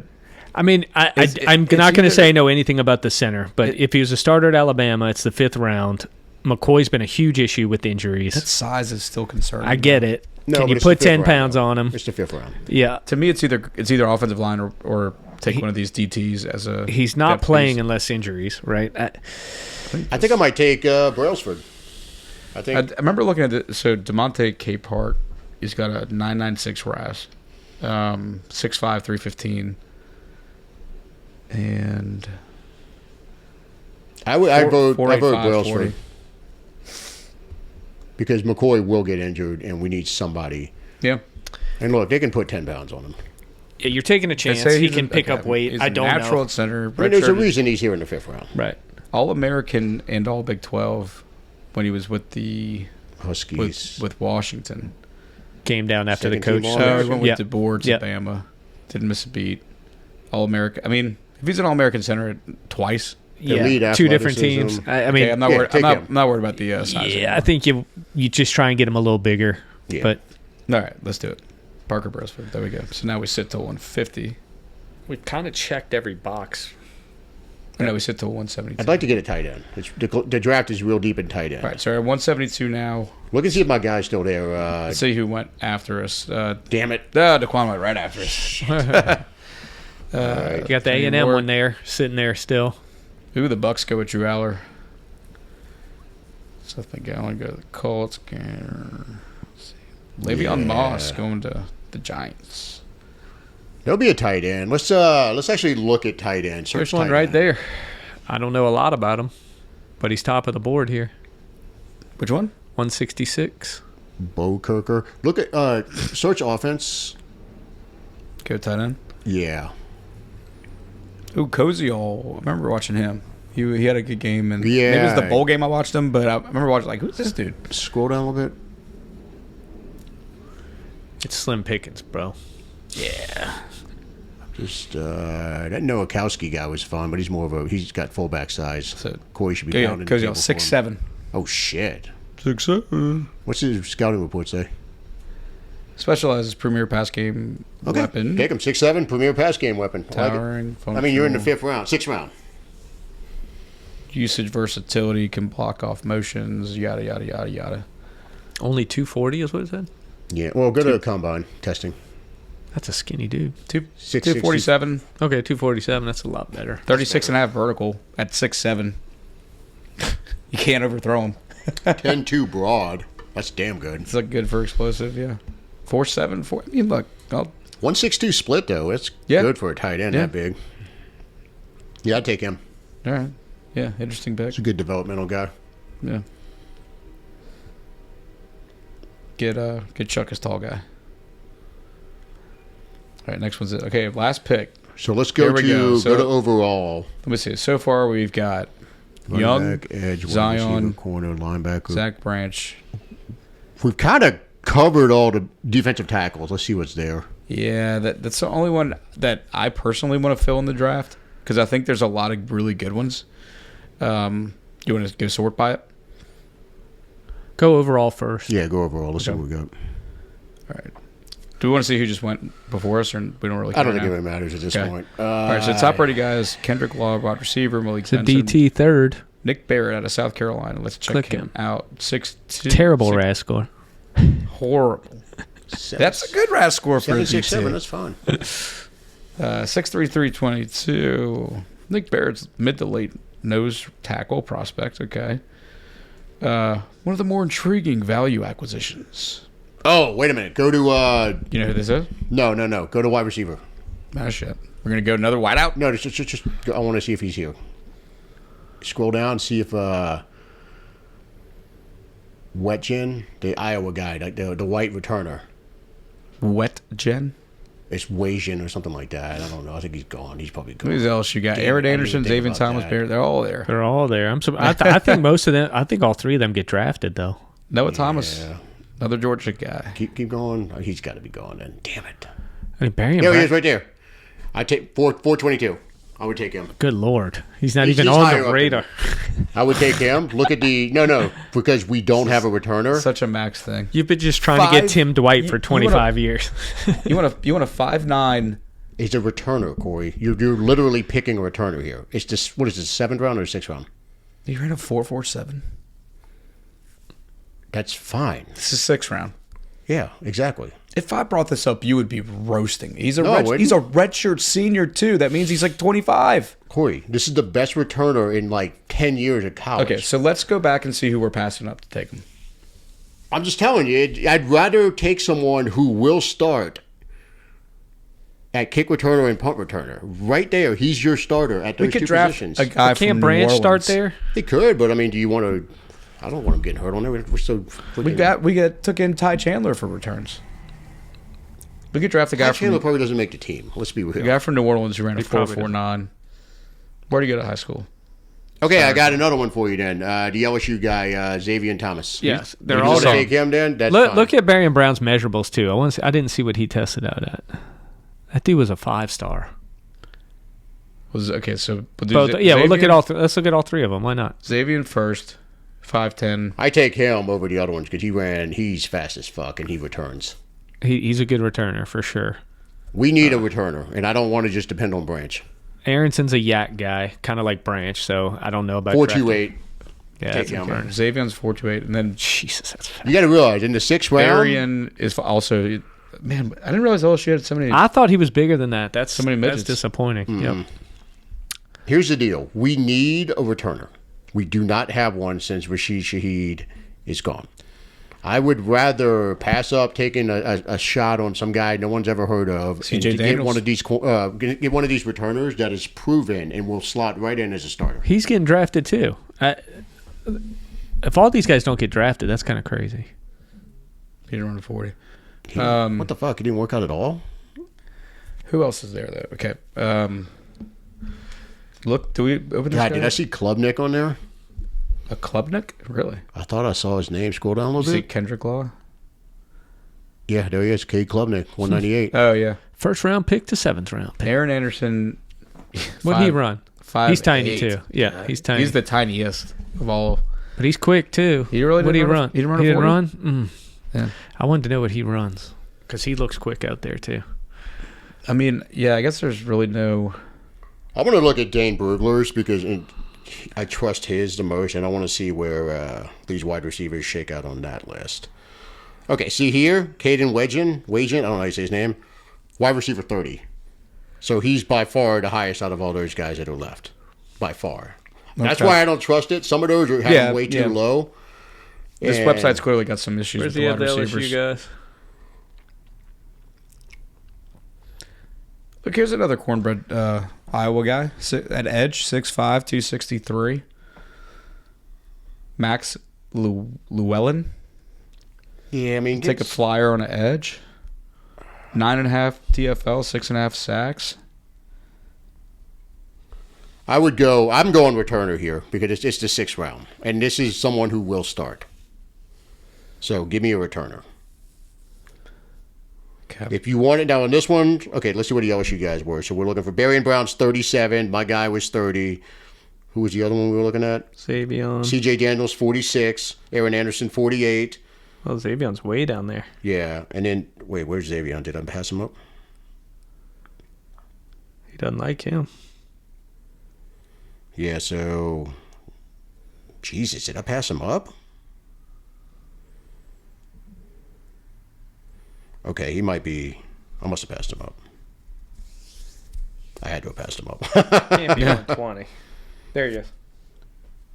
mean, I'm It's not going to either- say know anything about the center, but if he was a starter at Alabama, it's the 5th round. McCoy's been a huge issue with injuries. That size is still concerning. I get it. No, Can but you it's the put 5th 10 round, pounds though. on him? It's the 5th round. Yeah. To me, it's either offensive line or take one of these DTs as a. He's not depth playing piece. unless injuries, right? I think I might take Brailsford. I I think. remember looking at it. So DeMonte Capehart, he's got a 996 RAS, 6'5", 315, and I vote 485, Brailsford. Because McCoy will get injured, and we need somebody. Yeah. And look, they can put 10 pounds on him. Yeah, you're taking a chance. say He he's can a- pick okay, up weight. he's I a don't natural know. at center. I mean, there's a redshirted, reason he's here in the 5th round. Right. All-American and all Big 12 when he was with the Huskies. with Washington. Came down after the Second coach. team So All-American. he went with Yeah. the boards Yeah. at Bama. Didn't miss a beat. All-American. I mean, if he's an All-American center twice, Elite Yeah, two different athleticism. teams. I mean, okay, I'm not yeah, worried. take him. I'm not worried about the size. yeah, anymore. I think you just try and get him a little bigger. Yeah. But All right, let's do it. Parker Brailsford. There we go. So now we sit to 150. we've kind of checked every box. Or no, we sit to 172. I'd like to get a tight end. The draft is real deep in tight end. All right, so we're at 172 now. Look and see if my guy's still there. Let's see who went after us. Damn it. Daquan went right after us. You got the Kenny A&M Ward. one there, sitting there still. Ooh, the Bucks go with Drew Aller. Seth McGowan go to the Colts. Le'Veon Moss going to the Giants. There'll be a tight end. Let's actually look at tight end. Search There's one tight right end. there. I don't know a lot about him, but he's top of the board here. Which one? 166. Bo Kirker. Look at search offense. Go tight end. Yeah. Ooh, Koziol. I remember watching him. He had a good game, and Yeah. maybe it was the bowl game I watched him, but I remember watching like, who's this dude? Scroll down a little bit. It's slim pickings, bro. Yeah. Just that Nowakowski guy was fun, but he's got fullback size. So Corey should be yeah, pounding the table Koziol for him. 6'7". Oh shit! 6'7". What's his scouting report say? Specializes premier pass game Okay, weapon. take him 6'7", premier pass game weapon. I like it. Towering. I mean, you're in the functional, 5th round, 6th round. Usage versatility, can block off motions, yada yada yada yada. Only 240 is what it said? Yeah. Well, go to the combine testing. That's a skinny dude. 247, Okay, 247. That's a lot better. 36 and a half vertical at 6'7". You can't overthrow him. 10-2 broad. That's damn good. It's like good for explosive, yeah. 4'7", 4. I mean, look, 162 split though. That's Yeah. good for a tight end Yeah. that big. Yeah, I'd take him. all right, yeah, interesting pick. He's a good developmental guy. Yeah. Get Chuck as tall guy. All right, next one's it. Okay, last pick. So let's go Here we to go. So- to overall. Let me see. So far, we've got Running Young, back, edge, wide Zion, receiver, corner, linebacker. Zach Branch. We've kind of covered all the defensive tackles. Let's see what's there. Yeah, that's the only one that I personally want to fill in the draft because I think there's a lot of really good ones. You want to go sort by it? Go overall first. Yeah, go overall. Let's see what we got. All right. Do we want to see who just went before us, or we don't really care I don't think now? it really matters at this Okay. point. All right, so top ready guys: Kendrick Law, wide receiver, Malik It's a Benson, DT third. Nick Barrett out of South Carolina. Let's check Click him him. out. 6'2". Terrible RAS score. Horrible. That's a good RAS score for a 7.67. DT. That's fine. 6'3", 322. Nick Barrett's mid to late nose tackle prospect. Okay. One of the more intriguing value acquisitions. Oh, wait a minute. Go to You know who this is? no. Go to wide receiver. Ah, shit. We're gonna go another wideout. No, just I want to see if he's here. Scroll down, see if Wetjen, the Iowa guy, like the white returner. Wet Jen. It's Wasian or something like that. I don't know. I think he's gone. He's probably gone. Who else you got? Damn, Aaron I didn't Anderson, even think David about Thomas, that. Barrett. They're all there. They're all there. I think most of them. I think all three of them get drafted though. Noah Thomas, Yeah. another Georgia guy. Keep going. Oh, he's got to be gone then. Damn it. I mean, Barry and There he Brad- is, right there. I take 422. I would take him. Good lord, he's not He's even just on higher the up radar. I would take him. Look at the no, because we don't have a returner. Such a max thing. You've been just trying to get Five- Tim Dwight you- for you 25 years. You want a 5'9". He's a returner, Corey. You're literally picking a returner here. It's just what is this, 7th round or 6th round? You ran a 4.47. That's fine. This is 6th round. Yeah, exactly. If I brought this up, you would be roasting me. He's No, I wouldn't. he's a redshirt senior too. That means he's like 25. Corey, this is the best returner in like 10 years at college. Okay, so let's go back and see who we're passing up to take him. I'm just telling you, I'd rather take someone who will start at kick returner and punt returner. Right there, he's your starter at those We could two draft positions. a guy Can't from Branch New start Orleans. there? He could, but I mean, do you want to? I don't want him getting hurt on there. We're so freaking. We took in Ty Chandler for returns. We could draft a guy Chandler from probably doesn't make the team. Let's be real. a guy from New Orleans who ran a probably 4.49. Where'd he go to high school? Okay, I got another one for you then. The LSU guy, Xavier Thomas. Yes, they're You all want to there. take him then? That's Look, fine. look at Barry and Brown's measurables too. I didn't see what he tested out at. That dude was a 5-star. Okay, so we'll do Both, yeah, we'll look Xavier- at all. Let's look at all three of them. Why not? Xavier first, 5'10". I take him over the other ones because he's fast as fuck and he returns. He's a good returner for sure. We need a returner, and I don't want to just depend on Branch. Aronson's a yak guy, kind of like Branch. So I don't know about 4.28. Yeah, Take that's him. okay. Xavier's 4.28, and then Jesus, that's fast. You got to realize in the 6th round, Arian is also. Man, I didn't realize LSU had so many. I thought he was bigger than that. That's So many that's midgets. disappointing. Yep. here's the deal: we need a returner. We do not have one since Rashid Shaheed is gone. I would rather pass up taking a shot on some guy no one's ever heard of and CJ to get Daniels. get one of these returners that is proven and will slot right in as a starter. He's getting drafted too. If all these guys don't get drafted, that's kind of crazy. He didn't run a 40. What the fuck? It didn't work out at all? Who else is there though? Okay. Look, do we open this God, guy did up? I see Klubnik on there? A Klubnik? Really? I thought I saw his name. Scroll down a You little see bit. Kendrick Law? Yeah, there he is. Cade Klubnik, 198. Oh yeah. First round pick to 7th round pick. Aaron Anderson. What did he run? 5'8". He's tiny too. Yeah, he's tiny. He's the tiniest of all. but he's quick too. He really what did he didn't run? He didn't run a He didn't 40? run? Mm. Yeah. I wanted to know what he runs because he looks quick out there too. I mean, yeah. I guess there's really no. I'm going to look at Dane Brugler's because I trust his the most, and I want to see where these wide receivers shake out on that list. Okay, see here, Caden Wedgen, I don't know how you say his name, wide receiver 30. So he's by far the highest out of all those guys that are left, by far. That's Okay. why I don't trust it. Some of those are having way too low. This And website's clearly got some issues with the wide receivers. guys? Look, here's another cornbread Iowa guy at edge, 6'5", 263. Max Llewellyn. Yeah, I mean, Take a flyer on an edge. 9.5 TFL, 6.5 sacks. I'm going returner here because it's the 6th round, and this is someone who will start. So give me a returner. Okay. If you want it now on this one, okay, let's see what the LSU guys were. So we're looking for Barry and Brown's 37. My guy was 30. Who was the other one we were looking at? Xavion. CJ Daniels 46. Aaron Anderson 48. Well, Xavion's way down there. Yeah, and then wait, where's Xavier? Did I pass him up? He doesn't like him. Yeah, so Jesus, did I pass him up? Okay, he might be. I must have passed him up. I had to have passed him up. Can't be 120. There he is.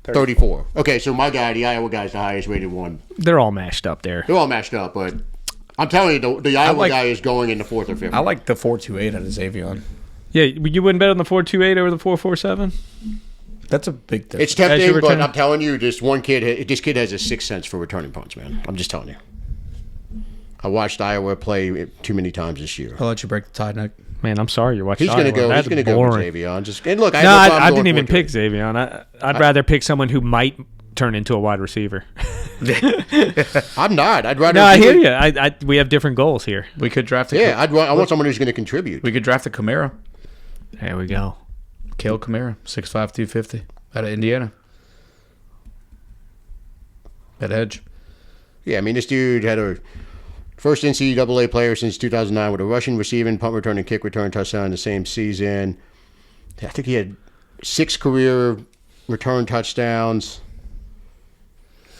34. Okay, so my guy, the Iowa guy's the highest rated one. They're all mashed up there. They're all matched up, but I'm telling you, the Iowa like- guy is going in the 4th or 5th. I like the 4.28 out of Xavier. Yeah, you wouldn't bet on the 4.28 over the 4.47? That's a big difference. It's tempting, As you but return- I'm telling you, this kid has a sixth sense for returning punts, man. I'm just telling you. I watched Iowa play too many times this year. I'll let you break the tie, Nick. Man, I'm sorry you're watching He's going to Iowa. go. He's That's going to go with boring. Xavier. And look, No, have problem I going didn't even 4-2. pick Xavier. I'd rather pick someone who might turn into a wide receiver. I'm not. I'd rather. No, I hear you. We have different goals here. We could draft a Yeah, I want someone who's going to contribute. we could draft a Camara. There we go. Kale Camara, 6'5", 250, out of Indiana. At edge. Yeah, I mean, this dude had a first NCAA player since 2009 with a rushing, receiving, punt return, and kick return touchdown in the same season. I think he had 6 career return touchdowns.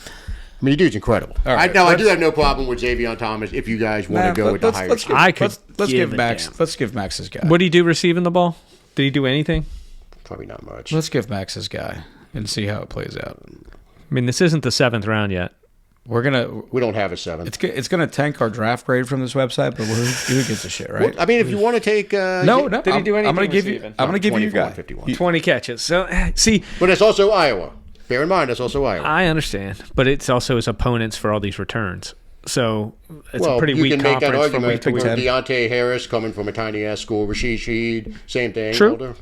I mean, the dude's incredible. All right, I do have no problem with Xavier Thomas if you guys want to go with the higher. Let's give, I could let's give give a Max. damn. Let's give Max his guy. What did he do receiving the ball? Did he do anything? Probably not much. Let's give Max his guy and see how it plays out. I mean, this isn't the 7th round yet. We're gonna. We don't have a 7. It's gonna tank our draft grade from this website, but who gives a shit, right? Well, I mean, if you want to take No. Did he do anything I'm gonna give you. receiving? I'm gonna give you your 24 guy. and 51. 20 catches. So, see, But it's also Iowa. Bear in mind, it's also Iowa. I understand, but it's also his opponents for all these returns. So it's well, a pretty you weak can make that conference from argument week to where week. Deontay Harris coming from a tiny ass school, Rashid Shaheed, same thing. True. Older.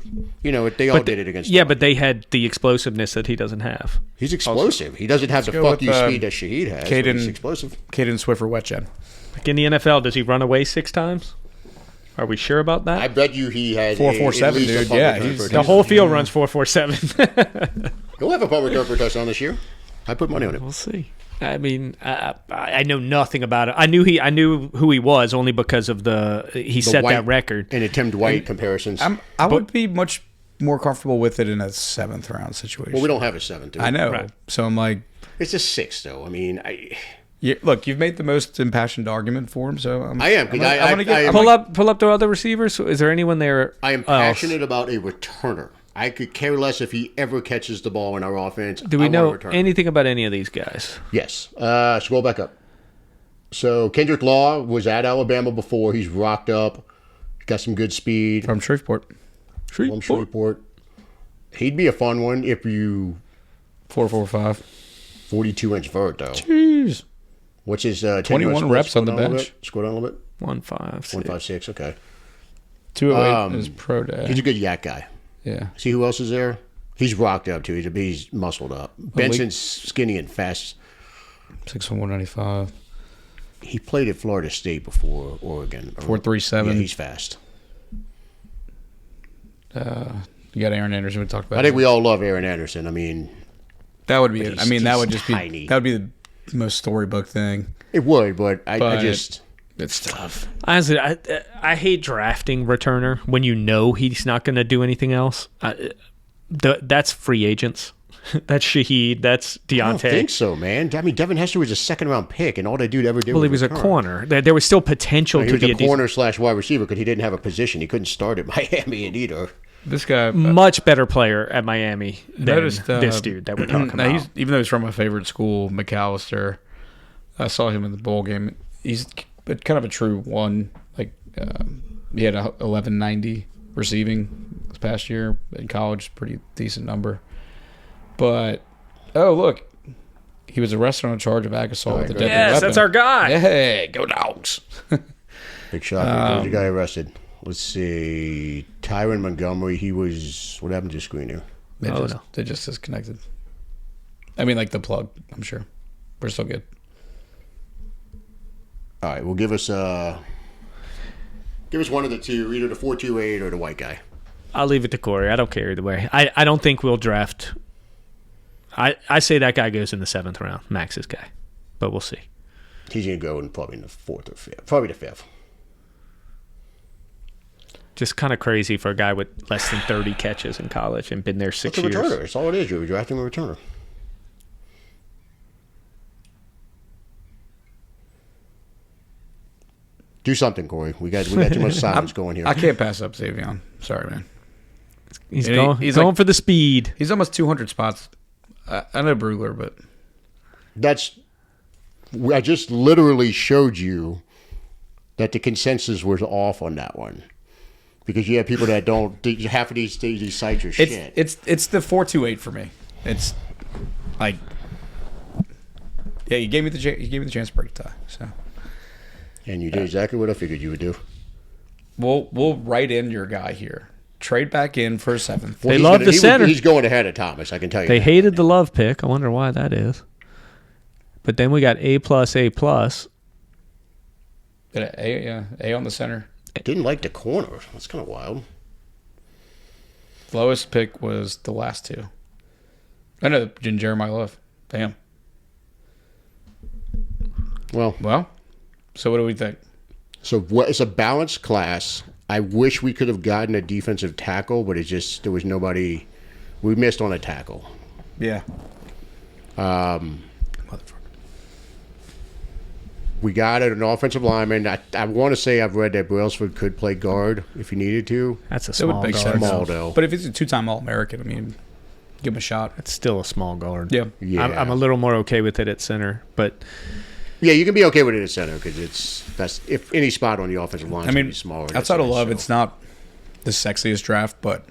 You know, they all did it against. Yeah, him. but they had the explosiveness that he doesn't have. He's explosive. He doesn't have the go fuck with, you speed that Shaheed has. But he's explosive. Caden Swiffer Wetjen. Like in the NFL, does he run away 6 times? Are we sure about that? I bet you he had 4.47, at least a dude. punt Yeah, return he's- for a the touchdown. whole field runs 4.47. He'll have a punt return for a touchdown this year. I put money on it. We'll see. I mean, I know nothing about it. I knew who he was only because of he set White that record. and the Tim Dwight comparisons. I would be much more comfortable with it in a 7th round situation. Well, we don't have a 7. Dude. I know. Right. So I'm like, It's a 6, though. I mean, look, you've made the most impassioned argument for him, so I am, 'cause I- Pull up the other receivers. Is there anyone there? I am else? passionate about a returner. I could care less if he ever catches the ball in our offense. Do we I want a know returner. anything about any of these guys? Yes. Scroll back up. So Kendrick Law was at Alabama before. He's rocked up. Got some good speed. from Shreveport. From Shreveport. He'd be a fun one if you 4.45. 42-inch vert, though. Jeez. What's his 21 reps on the bench. Scroll down a little bit. 1.56. 156, okay. 208 is pro day. He's a good yak guy. Yeah. See who else is there? He's rocked up, too. He's muscled up. Benson's skinny and fast. 6'1", 195. He played at Florida State before Oregon. 4.37. Yeah, he's fast. You got Aaron Anderson. We talked about. I think we all love Aaron Anderson. I mean, that would be it. he's- I mean, that he's would just tiny. be. That would be the most storybook thing. it would, but I But just... it's tough. Honestly, I hate drafting returner when you know he's not going to do anything else. That's free agents. That's Shaheed. That's I don't Deontay. think so, man. I mean, Devin Hester was a second-round pick, and all that dude ever did Well, he was a return. corner. There was still potential He to was be a corner / wide receiver because he didn't have a position. He couldn't start at Miami and either. This guy. much better player at Miami than Noticed, this dude that we're talking now about. even though he's from my favorite school, McAllister, I saw him in the bowl game. He's kind of a true one. Like he had a 1190 receiving this past year in college, pretty decent number. But look, he was arrested on a charge of ag assault with a deadly Yes, weapon. that's our guy. Hey, go Dogs! Big shot. Who's the guy arrested? Let's see. Tyron Montgomery. He was... What happened to your screen here? They just disconnected. I mean, like the plug. I'm sure we're still good. All right, well, give us one of the two, either the 4.28 or the white guy. I'll leave it to Corey. I don't care either way. I don't think we'll draft. I say that guy goes in the 7th round, Max's guy, but we'll see. He's going to go probably in the 4th or 5th. Probably the 5th. Just kind of crazy for a guy with less than 30 catches in college and been there 6 It's a years. returner. That's all it is. You're drafting a returner. Do something, Corey. We got too much silence going here. I can't pass up Xavion. Sorry, man. He's And going, he's going like- for the speed. He's almost 200 spots. I know Brugler, but I just literally showed you that the consensus was off on that one. Because you have people that don't... Half of these sites are shit. it's the 4.28 for me. It's like, yeah, you gave me the chance to break the tie. So And you did exactly what I figured you would do. we'll write in your guy here. Trade back in for a 7th. They love the center. He's going ahead of Thomas, I can tell you. They that. hated the Love pick. I wonder why that is. But then we got A+, A+. A on the center. Didn't like the corner. That's kind of wild. Lowest pick was the last two. I know Jeremiah Love. Damn. Well, so what do we think? so it's a balanced class. I wish we could have gotten a defensive tackle, but it's just there was nobody. We missed on a tackle. Yeah. We got an offensive lineman. I want to say I've read that Brailsford could play guard if he needed to. That's a That would small make dog. sense. Small, though. But if he's a 2-time All-American, I mean, Give him a shot. It's still a small guard. Yeah. Yeah. I'm a little more okay with it at center, but Yeah, you can be okay with it at center because that's if any spot on the offensive line is smaller. outside of Love, it's not the sexiest draft, but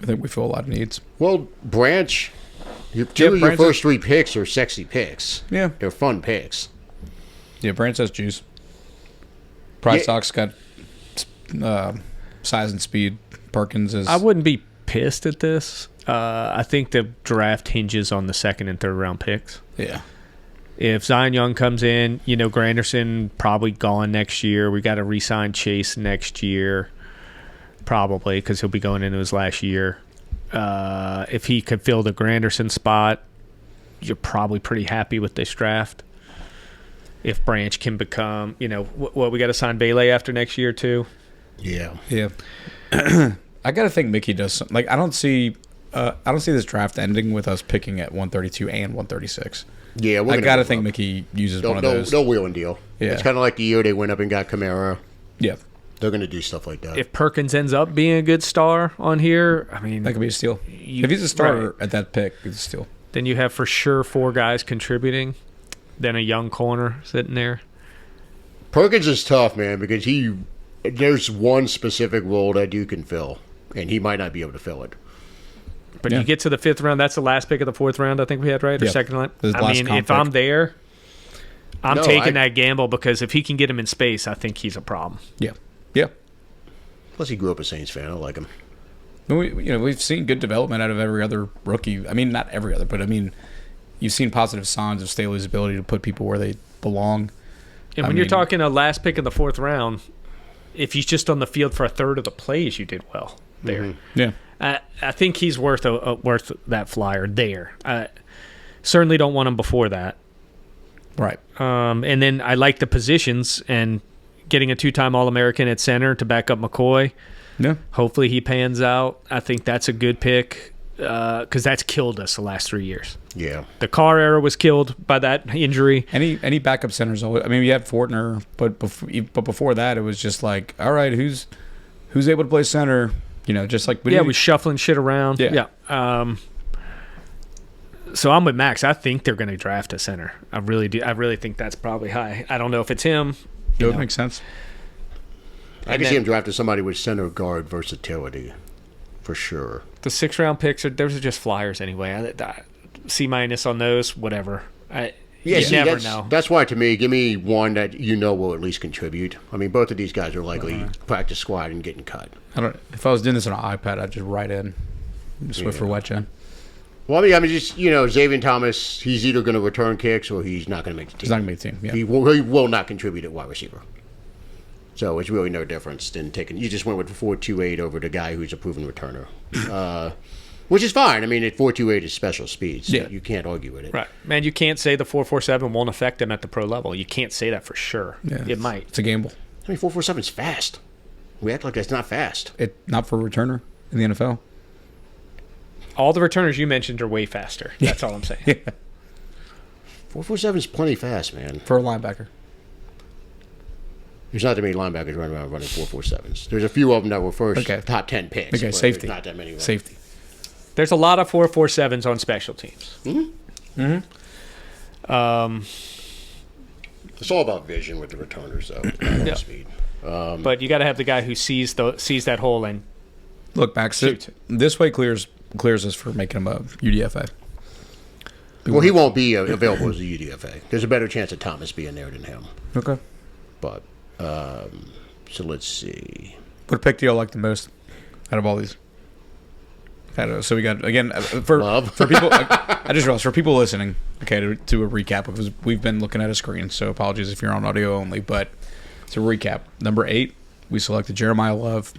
I think we fill a lot of needs. Well, Branch, two of your first 3 picks are sexy picks. Yeah. They're fun picks. Yeah, Branch has juice. Price Stock's got size and speed. Perkins is. I wouldn't be pissed at this. I think the draft hinges on the 2nd and 3rd round picks. Yeah. If Zion Young comes in, Granderson probably gone next year. We got to re-sign Chase next year, probably, because he'll be going into his last year. If he could fill the Granderson spot, you're probably pretty happy with this draft. If Branch can become, we got to sign Bailey after next year too. Yeah. Yeah. I gotta think Mickey does something. Like I don't see this draft ending with us picking at 132 and 136. Yeah, I gotta think Mickey uses one of those. They'll wheel and deal. Yeah. It's kind of like the year they went up and got Kamara. Yeah. They're going to do stuff like that. If Perkins ends up being a good star on here, I mean, That could be a steal. If he's a starter at that pick, it's a steal. then you have for sure 4 guys contributing, then a young corner sitting there. Perkins is tough, man, because there's one specific role that Duke can fill, and he might not be able to fill it. But you get to the 5th round, that's the last pick of the 4th round, I think we had, right? Or Yeah. second round? This is the I last mean, comp if pick. I'm there, I'm No, taking that gamble because if he can get him in space, I think he's a problem. Yeah. Yeah. Plus, he grew up a Saints fan. I like him. We've seen good development out of every other rookie. I mean, not every other, but I mean, you've seen positive signs of Staley's ability to put people where they belong. And when you're talking a last pick of the 4th round, if he's just on the field for a third of the plays, you did well there. Mm-hmm. Yeah. I think he's worth worth that flyer there. Certainly don't want him before that. Right. And then I like the positions and getting a 2-time All-American at center to back up McCoy. Yeah. Hopefully he pans out. I think that's a good pick because that's killed us the last 3 years. Yeah. The Carr era was killed by that injury. Any backup centers always. I mean, we had Fortner, but before that, it was just like, all right, who's able to play center? Just like we're shuffling shit around. Yeah. So I'm with Max. I think they're going to draft a center. I really do. I really think that's probably high. I don't know if it's him. It would make sense. I can see him drafting somebody with center guard versatility, for sure. The 6th round picks those are just flyers anyway. C- on those, whatever. You never know. That's why, to me, give me one that will at least contribute. I mean, both of these guys are likely practice squad and getting cut. If I was doing this on an iPad, I'd just write in Swift for wet gen. Well, I mean, just Xavier Thomas. He's either going to return kicks or he's not going to make the team. He's not going to make the team. Yeah. He will not contribute at wide receiver. So it's really no difference than taking. You just went with 4.28 over the guy who's a proven returner, which is fine. I mean, at 4.28 is special speed, so you can't argue with it. Right, man. You can't say the 4.47 won't affect him at the pro level. You can't say that for sure. Yeah, it might. It's a gamble. I mean, 4.47 is fast. We act like it's not fast. Not for a returner in the NFL. All the returners you mentioned are way faster. That's all I'm saying. 4.47 is plenty fast, man. For a linebacker. There's not that many linebackers running around running 4.47s. There's a few of them that were first top 10 picks. Okay, safety. Not that many. Safety. There's a lot of 4.47s on special teams. It's all about vision with the returners, though. Not about speed. But you got to have the guy who sees that hole and look back. This way clears us for making him a UDFA. Well, he won't be available as a UDFA. There's a better chance of Thomas being there than him. Okay. But so let's see. What pick do you like the most out of all these? I don't know. So we got again for people. I just realized for people listening. Okay, to a recap because we've been looking at a screen. So apologies if you're on audio only. But to recap, number 8, we selected Jeremiah Love.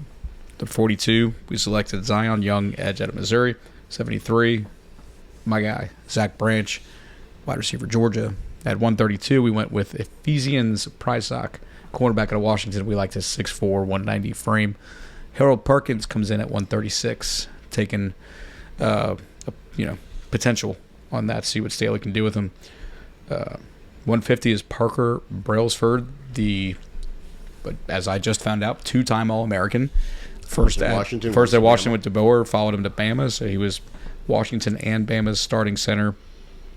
The 42, we selected Zion Young, edge out of Missouri. 73, my guy Zach Branch, wide receiver Georgia. At 132, we went with Ephesians Prysock, cornerback out of Washington. We liked his 6'4", 190 frame. Harold Perkins comes in at 136, taking potential on that, see what Staley can do with him. 150 is Parker Brailsford, but as I just found out, 2-time All-American. First at Washington with DeBoer, followed him to Bama, so he was Washington and Bama's starting center,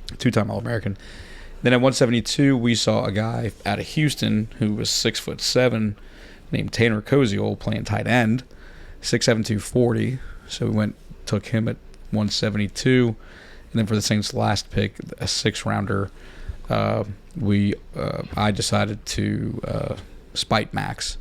2-time All-American. Then at 172, we saw a guy out of Houston who was 6'7", named Tanner Koziol, playing tight end, 6'7", 240. So we took him at 172. And then for the Saints' last pick, a 6th-rounder, I decided to spite Max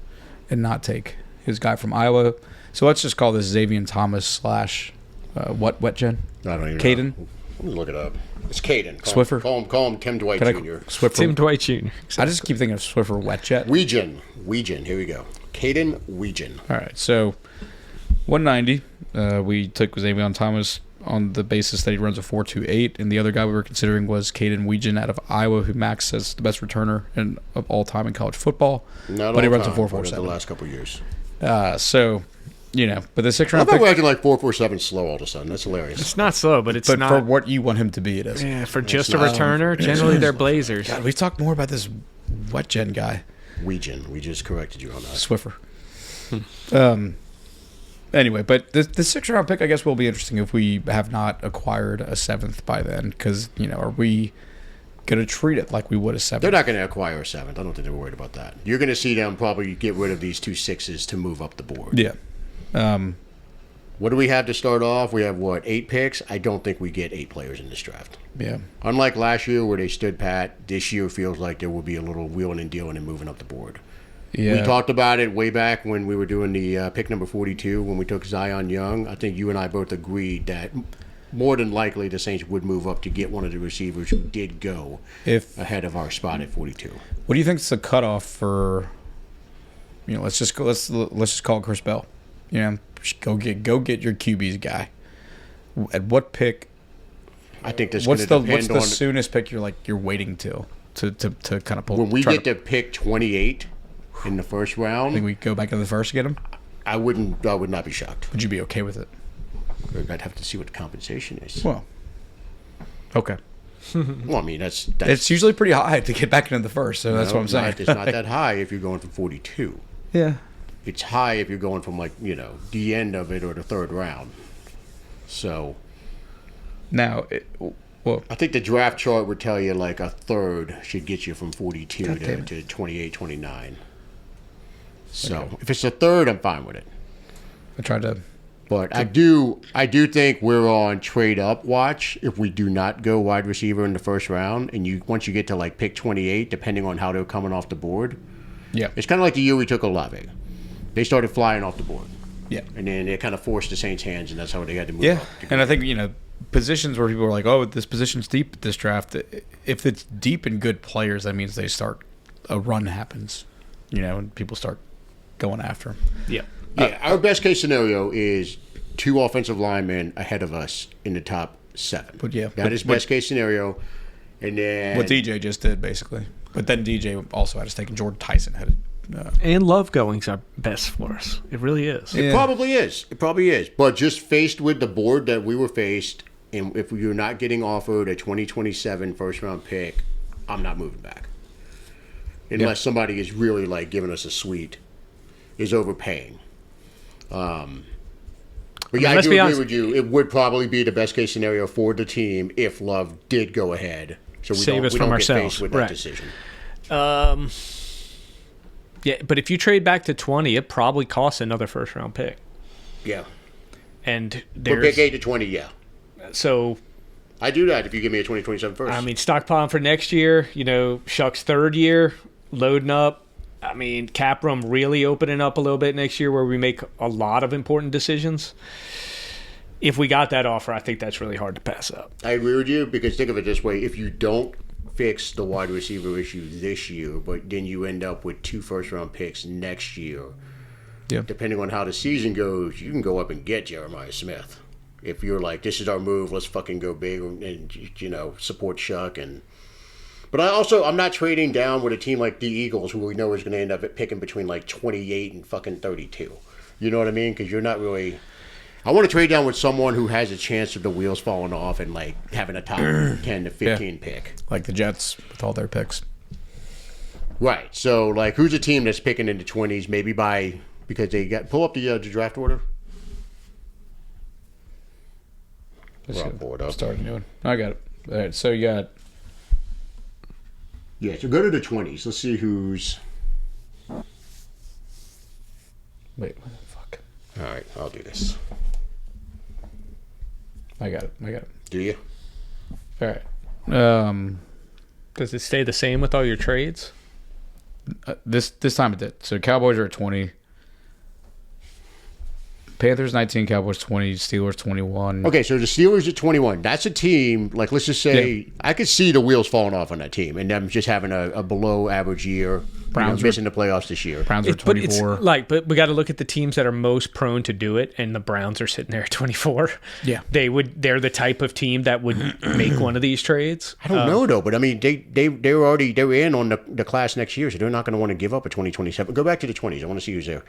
and not take his guy from Iowa. So let's just call this Xavier Thomas / what Jen? I don't even Caden? know. Let me look it up. It's Caden. Swiffer? Call him Tim Dwight Jr. Swiffer. Tim Dwight Jr. I just keep thinking of Swiffer Wetjet. Weejan. Here we go. Caden Weejan. All right, so 190. We took Xavier Thomas on the basis that he runs a 4.28, and the other guy we were considering was Caden Weejan out of Iowa, who Max says the best returner of all time in college football. But he runs a 4.47. The last couple of years. So, but the 6th I round thought pick. we're acting like 4.47 slow all of a sudden. That's hilarious. It's not slow, but it's But not. for what you want him to be, it is. Yeah, for just a returner, generally they're Blazers. God, we've talked more about this Wet Gen guy. Weejan. We just corrected you on that. Swiffer. Anyway, but the 6th round pick, I guess, will be interesting if we have not acquired a 7th by then. Because, are we going to treat it like we would a 7th? They're not going to acquire a 7th. I don't think they're worried about that. You're going to see them probably get rid of these 2 6s to move up the board. Yeah. What do we have to start off? We have, 8 picks? I don't think we get 8 players in this draft. Yeah. Unlike last year where they stood pat, this year feels like there will be a little wheeling and dealing and moving up the board. Yeah. We talked about it way back when we were doing the pick number 42 when we took Zion Young. I think you and I both agreed that more than likely the Saints would move up to get one of the receivers who did go ahead of our spot at 42. What do you think is the cutoff for? Let's just call it Chris Bell. Go get your QB's guy. At what pick? I think this is going to depend what's the on soonest pick you're waiting to kind of pull. when we get to pick 28 in the first round. I think we go back in the first to get him. I would not be shocked. Would you be okay with it? I'd have to see what the compensation is. Well, okay. Well, I mean that's It's usually pretty high to get back into the first, so that's what I'm saying. It's not that high if you're going from 42. Yeah. It's high if you're going from the end of it or the 3rd round. So Now, I think the draft chart would tell you like a 3rd should get you from 42 to 28, 29. So if it's a 3rd, I'm fine with it. I tried to. But I do think we're on trade up watch if we do not go wide receiver in the first round, and once you get to like pick 28, depending on how they're coming off the board. Yeah. It's kind of like the year we took Olave. They started flying off the board. Yeah. And then it kind of forced the Saints' hands, and that's how they had to move Yeah, up. and I think positions where people are like, "Oh, this position's deep at this draft." If it's deep in good players, that means a run happens, and people start going after them. Yeah. Yeah, our best case scenario is 2 offensive linemen ahead of us in the top 7. But yeah, that is best case scenario. And then what DJ just did, basically. But then DJ also had us taking Jordan Tyson headed. And Love going's our best for us. It really is. It probably is. It probably is. But just faced with the board that we were faced, and if you're not getting offered a 2027 first-round pick, I'm not moving back. Unless somebody is really, like, giving us a suite, is overpaying. But yeah, I do agree with you. It would probably be the best-case scenario for the team if Love did go ahead. So we don't get faced with that decision. Yeah, but if you trade back to 20, it probably costs another first-round pick. Yeah. And For pick 8 to 20, yeah. So I do that if you give me a 2027 first. I mean, stockpiling for next year, Shuck's 3rd year, loading up. I mean, cap room really opening up a little bit next year where we make a lot of important decisions. If we got that offer, I think that's really hard to pass up. I agree with you because think of it this way. If you don't fix the wide receiver issue this year, but then you end up with 2 first-round picks next year, depending on how the season goes, you can go up and get Jeremiah Smith. If you're like, this is our move, let's fucking go big and, support Shuck. But I'm not trading down with a team like the Eagles, who we know is going to end up picking between like 28 and fucking 32. You know what I mean? Because you're not really... I want to trade down with someone who has a chance of the wheels falling off and like having a top 10 to 15 pick. Like the Jets with all their picks. Right. So like who's a team that's picking in the 20s maybe because they pull up the draft order. We're on board up. Start a new one. I got it. All right, so you got... Yeah, so go to the 20s. Let's see who's... Wait, what the fuck? All right, I'll do this. I got it. Do you? All right. Does it stay the same with all your trades? This time it did. So Cowboys are at 20. Panthers 19, Cowboys 20, Steelers 21. Okay, so the Steelers at 21. That's a team, like, let's just say, I could see the wheels falling off on that team and them just having a below average year. Browns missing the playoffs this year. Browns are 24. But we got to look at the teams that are most prone to do it, and the Browns are sitting there at 24. Yeah. They're the type of team that would make one of these trades. I don't know, though, but I mean, they were in on the class next year, so they're not going to want to give up a 2027. Go back to the 20s. I want to see who's there.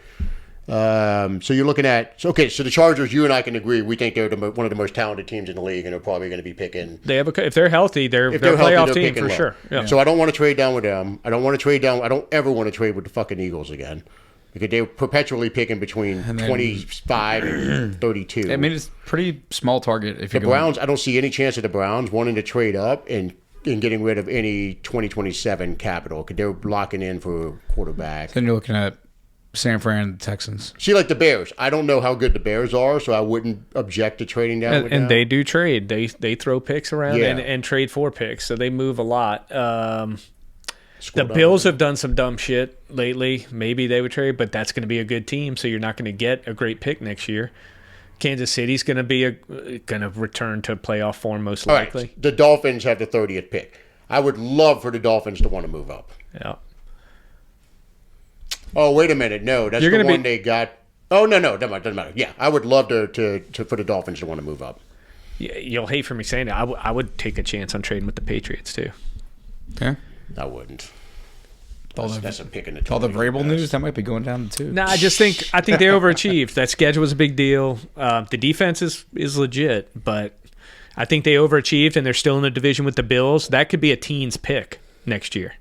So you're looking at so the Chargers. You and I can agree. We think they're one of the most talented teams in the league, and they're probably going to be picking. If they're healthy, they're a healthy, playoff team picking for low. sure. Yeah. So I don't want to trade down with them. I don't want to trade down. I don't ever want to trade with the fucking Eagles again, because they're perpetually picking between 25 and 32. I mean, it's pretty small target. If The Browns, I don't see any chance of the Browns wanting to trade up and getting rid of any 2027 capital, because they're locking in for a quarterback. Then you're looking at San Fran, Texans. See, like the Bears. I don't know how good the Bears are, so I wouldn't object to trading down with them. And they do trade. They throw picks around Yeah. and trade for picks, so they move a lot. The Scroll down. Bills have done some dumb shit lately. Maybe they would trade, but that's going to be a good team, so you're not going to get a great pick next year. Kansas City's going to be going to return to playoff form most All likely. right, the Dolphins have the 30th pick. I would love for the Dolphins to want to move up. Yeah. Oh, wait a minute. No, that's You're the gonna one they got. Oh, no, doesn't matter. Yeah, I would love to for the Dolphins to want to move up. Yeah, you'll hate for me saying it. I would take a chance on trading with the Patriots too. Okay. I wouldn't. All That's a pick in the all the 20s Vrabel best. news, that might be going down to 2. No, I think they overachieved. That schedule was a big deal. The defense is legit, but I think they overachieved, and they're still in the division with the Bills. That could be a teens pick next year.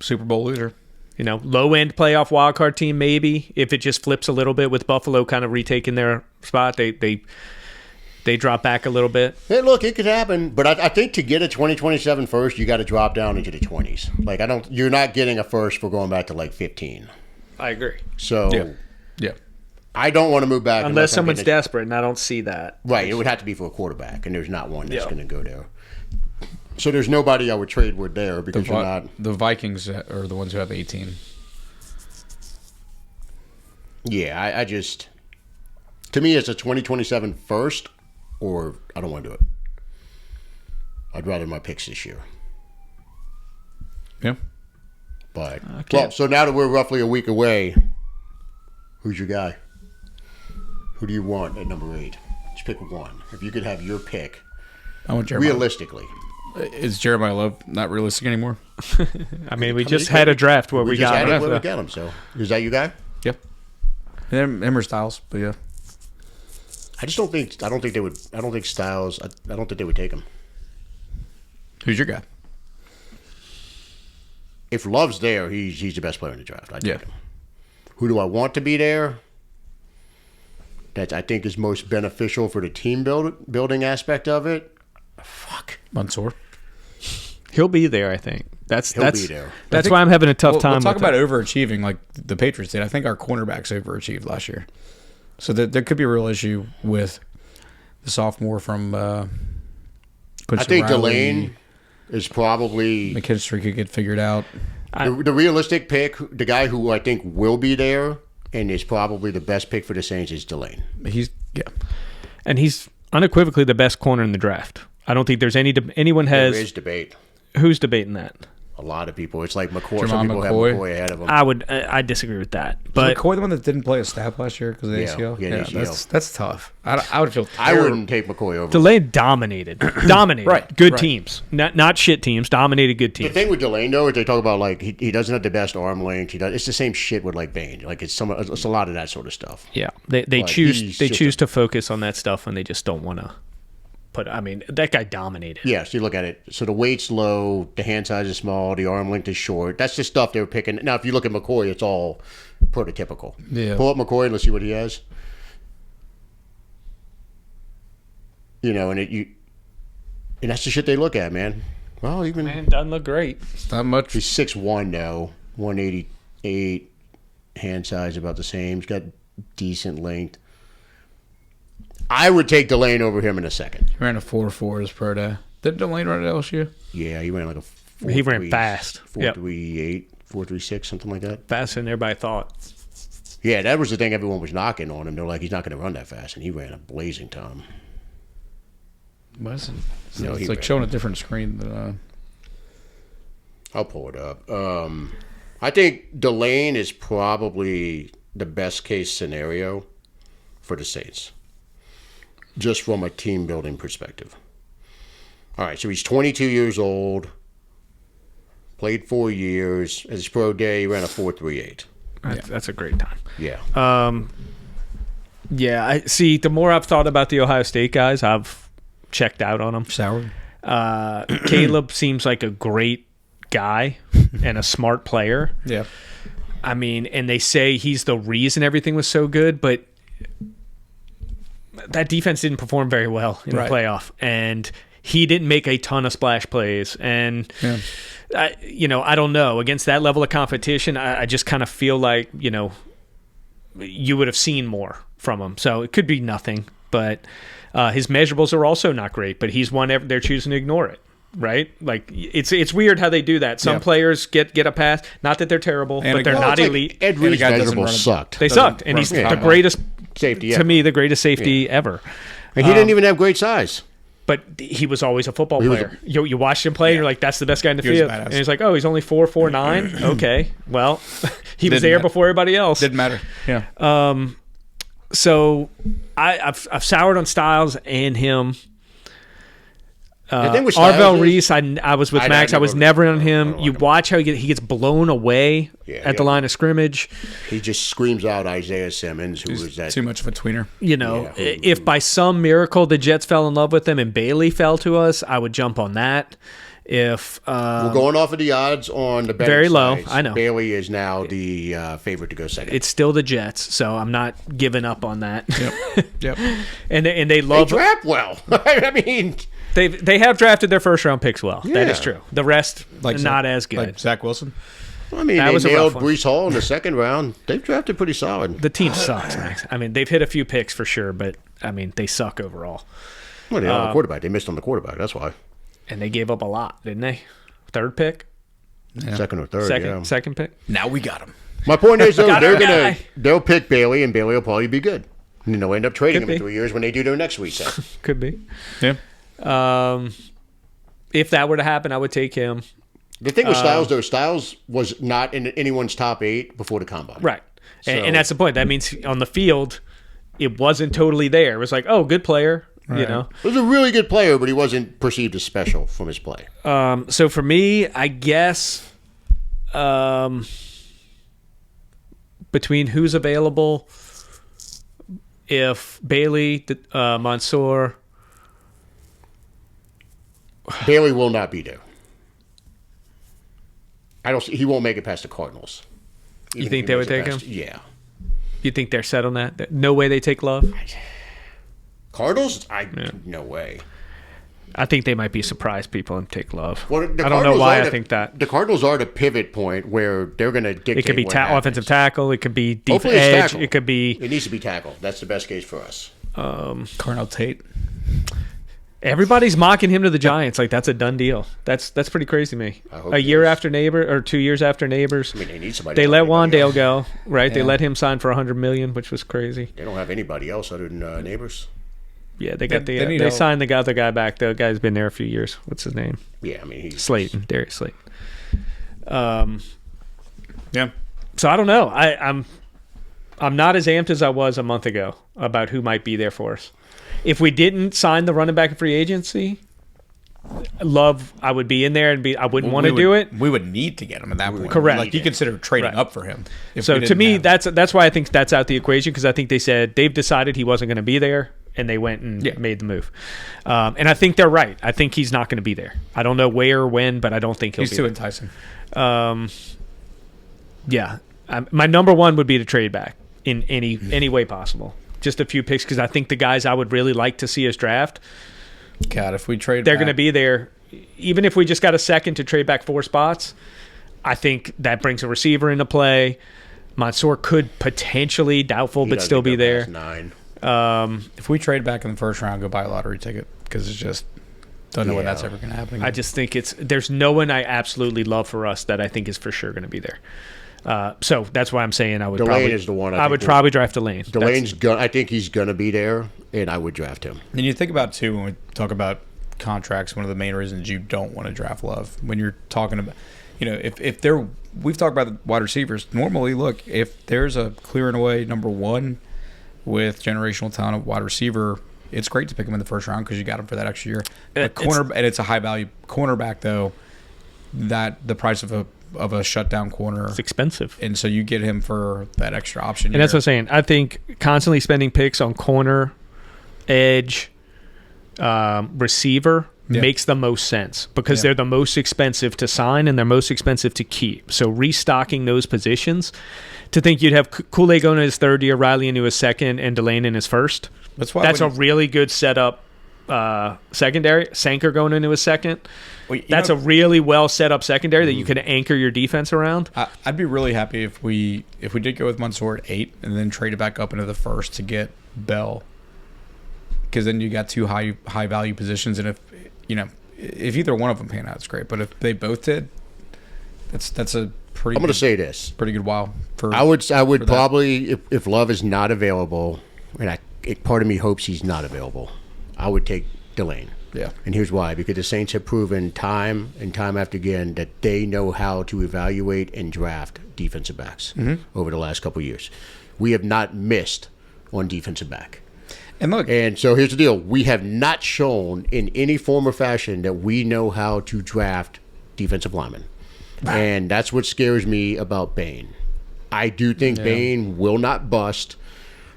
Super Bowl loser. Low end playoff wildcard team maybe. If it just flips a little bit with Buffalo kind of retaking their spot, they drop back a little bit. Hey, look, it could happen, but I think to get a 2027 first, you got to drop down into the 20s. Like you're not getting a first for going back to like 15. I agree. So Yeah. I don't want to move back Unless I'm someone's getting desperate, and I don't see that. right. It would have to be for a quarterback, and there's not one that's Yeah. going to go there. So there's nobody I would trade with there because you're not. The Vikings are the ones who have 18. Yeah, I just. To me, it's a 2027 first, or I don't want to do it. I'd rather my picks this year. Yeah. But so now that we're roughly a week away, who's your guy? Who do you want at number 8? Just pick one. If you could have your pick, I want Jeremiah. realistically. Is Jeremiah Love not realistic anymore? I mean, we just had a draft where we just got added him. where we got him. So is that your guy? Yep. And Emmer Styles, but yeah. I don't think they would. I don't think Styles. I don't think they would take him. Who's your guy? If Love's there, he's the best player in the draft. I'd Yeah. take him. Who do I want to be there? That I think is most beneficial for the team building aspect of it. Fuck. Mansour. He'll be there, I think. That's be there. That's why I'm having a tough time. We'll talk with about it. overachieving like the Patriots did. I think our cornerbacks overachieved last year. So there could be a real issue with the sophomore from I Quincy think Riley. Delane is probably McKinstry could get figured out. the realistic pick. The guy who I think will be there and is probably the best pick for the Saints is Delane. And he's unequivocally the best corner in the draft. I don't think there's anyone has. There is debate. Who's debating that? A lot of people. It's like McCoy. Jermon Some people McCoy. have McCoy ahead of him. I disagree with that. Was But McCoy the one that didn't play a snap last year because of the Yeah, ACL? he had ACL. That's tough. I would feel I terrible. wouldn't take McCoy over. Delane dominated. Right, Good right. teams. Not shit teams. Dominated good The teams. thing with Delane, though, is they talk about like he doesn't have the best arm length. It's the same shit with like Bain. Like it's a lot of that sort of stuff. Yeah. They But choose he's they just choose to focus on that stuff when they just don't want to put. I mean, that guy dominated. Yeah, so you look at it. So the weight's low, the hand size is small, the arm length is short. That's the stuff they were picking. Now, if you look at McCoy, it's all prototypical. Yeah. Pull up McCoy and let's see what he has. and that's the shit they look at, man. Well, even Man, doesn't look great. It's not much. he's 6'1" now, 188, hand size about the same. He's got decent length. I would take Delane over him in a second. He ran a 4.4 his pro day. Did Delane run at LSU? Yeah, he ran like a 4, He ran fast. 4.38, 4.36, something like that. Faster than everybody thought. Yeah, that was the thing everyone was knocking on him. They're like, he's not going to run that fast, and he ran a blazing time. Wasn't. No, It's he like ran. showing a different screen than. I'll pull it up. I think Delane is probably the best case scenario for the Saints, just from a team building perspective. All right, so he's 22 years old, played 4 years. At his pro day, he ran a 4.38. That's a great time. Yeah. Yeah, I see. The more I've thought about the Ohio State guys, I've checked out on them. Sour. Caleb seems like a great guy and a smart player. Yeah. I mean, and they say he's the reason everything was so good, but that defense didn't perform very well in Right. the playoff, and he didn't make a ton of splash plays. And I don't know, against that level of competition, I just kind of feel like you would have seen more from him. So it could be nothing, but his measurables are also not great. But he's one they're choosing to ignore it. Right, like it's weird how they do that. Some players get a pass. Not that they're terrible, And but they're not elite. Ed the Reed's guy doesn't measurables run- sucked. They sucked, and he's run the the greatest Safety to ever. me, the greatest safety ever. And he didn't even have great size. But he was always a football He was player. You watched him play, and you're like, that's the best guy in the He was field. badass. And he's like, oh, he's only 4'9". Okay, well, he was Didn't there matter. before everybody else. Didn't matter. Yeah. So I've soured on Styles and him. The thing with Styles Arvell is- Reese, I was with I Max. I was never- never on him. I don't You like him. watch how he gets blown away at the line of scrimmage. He just screams out Isaiah Simmons, who was that. Too much of a tweener. Yeah. If by some miracle the Jets fell in love with him and Bailey fell to us, I would jump on that. If We're going off of the odds on the betting Very low, sites. I know. Bailey is now the favorite to go second. it's still the Jets, so I'm not giving up on that. Yep. and they they love draft well. I mean, they have drafted their first round picks well. That Yeah. is true. The rest not Zach- as good. Like Zach Wilson. That they was a nailed rough one. Brees Hall in the second round. They've drafted pretty solid. The team sucks, Max. I mean, they've hit a few picks for sure, but I mean, they suck overall. Well, they on the quarterback. They missed on the quarterback. That's why. And they gave up a lot, didn't they? Third pick, Second or third. Yeah. second pick. Now we got him. My point is, though, Got our guy. they'll pick Bailey, and Bailey will probably be good. And they'll end up trading Could him in be. 3 years when they do their next reset. Could be. Yeah. If that were to happen, I would take him. The thing with Styles, though, Styles was not in anyone's top 8 before the combine. Right. So- And that's the point. That means on the field, it wasn't totally there. It was like, oh, good player, you know. He was a really good player, but he wasn't perceived as special from his play. So for me, I guess between who's available, if Bailey, Mansour, Bailey will not be there. He won't make it past the Cardinals. You Even think if they he would makes it take past- him? Yeah. you think they're set on that? No way they take Love? Cardinals? No way. I think they might be surprised people and take Love. Well, I the don't know Cardinals why are I the- think that. The Cardinals are the pivot point where they're going to dictate It could be what happens. offensive tackle. It could be deep Hopefully it's edge. tackle. It could be It needs to be tackle. That's the best case for us. Carnell Tate. everybody's mocking him to the Giants. Like that's a done deal. That's pretty crazy to me. I hope A it year is. after Neighbor or 2 years after Neighbors, I mean, they need somebody. they else, let anybody Wandale else. go. Right? They Yeah. let him sign for $100 million, which was crazy. They don't have anybody else other than neighbors. Yeah, they got They the need they help. signed the other guy back. The guy's been there a few years. What's his name? Yeah, I mean, he's Slayton, Darius Slayton. Yeah. So I don't know. I'm not as amped as I was a month ago about who might be there for us. If we didn't sign the running back in free agency, Love, I would be in there and I wouldn't want to do it. We would need to get him at that point. Correct. Like you consider trading Right. up for him. if So we to didn't me, have- that's why I think that's out the equation, because I think they said they've decided he wasn't going to be there, and they went and Yeah. made the move. And I think they're right. I think he's not going to be there. I don't know where or when, but I don't think he'll he's be too there. enticing. Yeah. My number one would be to trade back in any way possible. Just a few picks, because I think the guys I would really like to see us draft God, if we trade, They're back, going to be there. Even if we just got a second to trade back 4 spots, I think that brings a receiver into play. Mansour could potentially, doubtful, but still be there. 9. If we trade back in the first round, go buy a lottery ticket because it's just don't know when that's ever going to happen again. I just think there's no one I absolutely love for us that I think is for sure going to be there. So that's why I'm saying I would Delane is the one I would probably draft Delane. Delane's I think he's gonna be there, and I would draft him. And you think about too when we talk about contracts, one of the main reasons you don't want to draft Love when you're talking about, if they're, we've talked about the wide receivers. Normally, look, if there's a clear and away number one with generational talent at wide receiver, it's great to pick him in the first round because you got him for that extra year. And it's a high value cornerback though. That the price of a shutdown corner, it's expensive, and so you get him for that extra option. And that's what I'm saying. I think constantly spending picks on corner, edge, receiver makes the most sense because they're the most expensive to sign and they're most expensive to keep. So restocking those positions, to think you'd have Kool-Aid going in his third year, Riley into his second, and Delane in his first. That's a really good setup. Secondary, Sanker going into his second. Well, that's a really well set up secondary that you can anchor your defense around. I'd be really happy if we did go with Mansour at 8 and then trade it back up into the first to get Bell, because then you got 2 high value positions, and if either one of them pan out, it's great. But if they both did, that's a pretty. I'm going to say this. Pretty good wow. I would probably if Love is not available, and part of me hopes he's not available, I would take Delane. Yeah. And here's why. Because the Saints have proven time and time after again that they know how to evaluate and draft defensive backs over the last couple of years. We have not missed on defensive back. And so here's the deal. We have not shown in any form or fashion that we know how to draft defensive linemen. And that's what scares me about Bain. I do think Bain will not bust.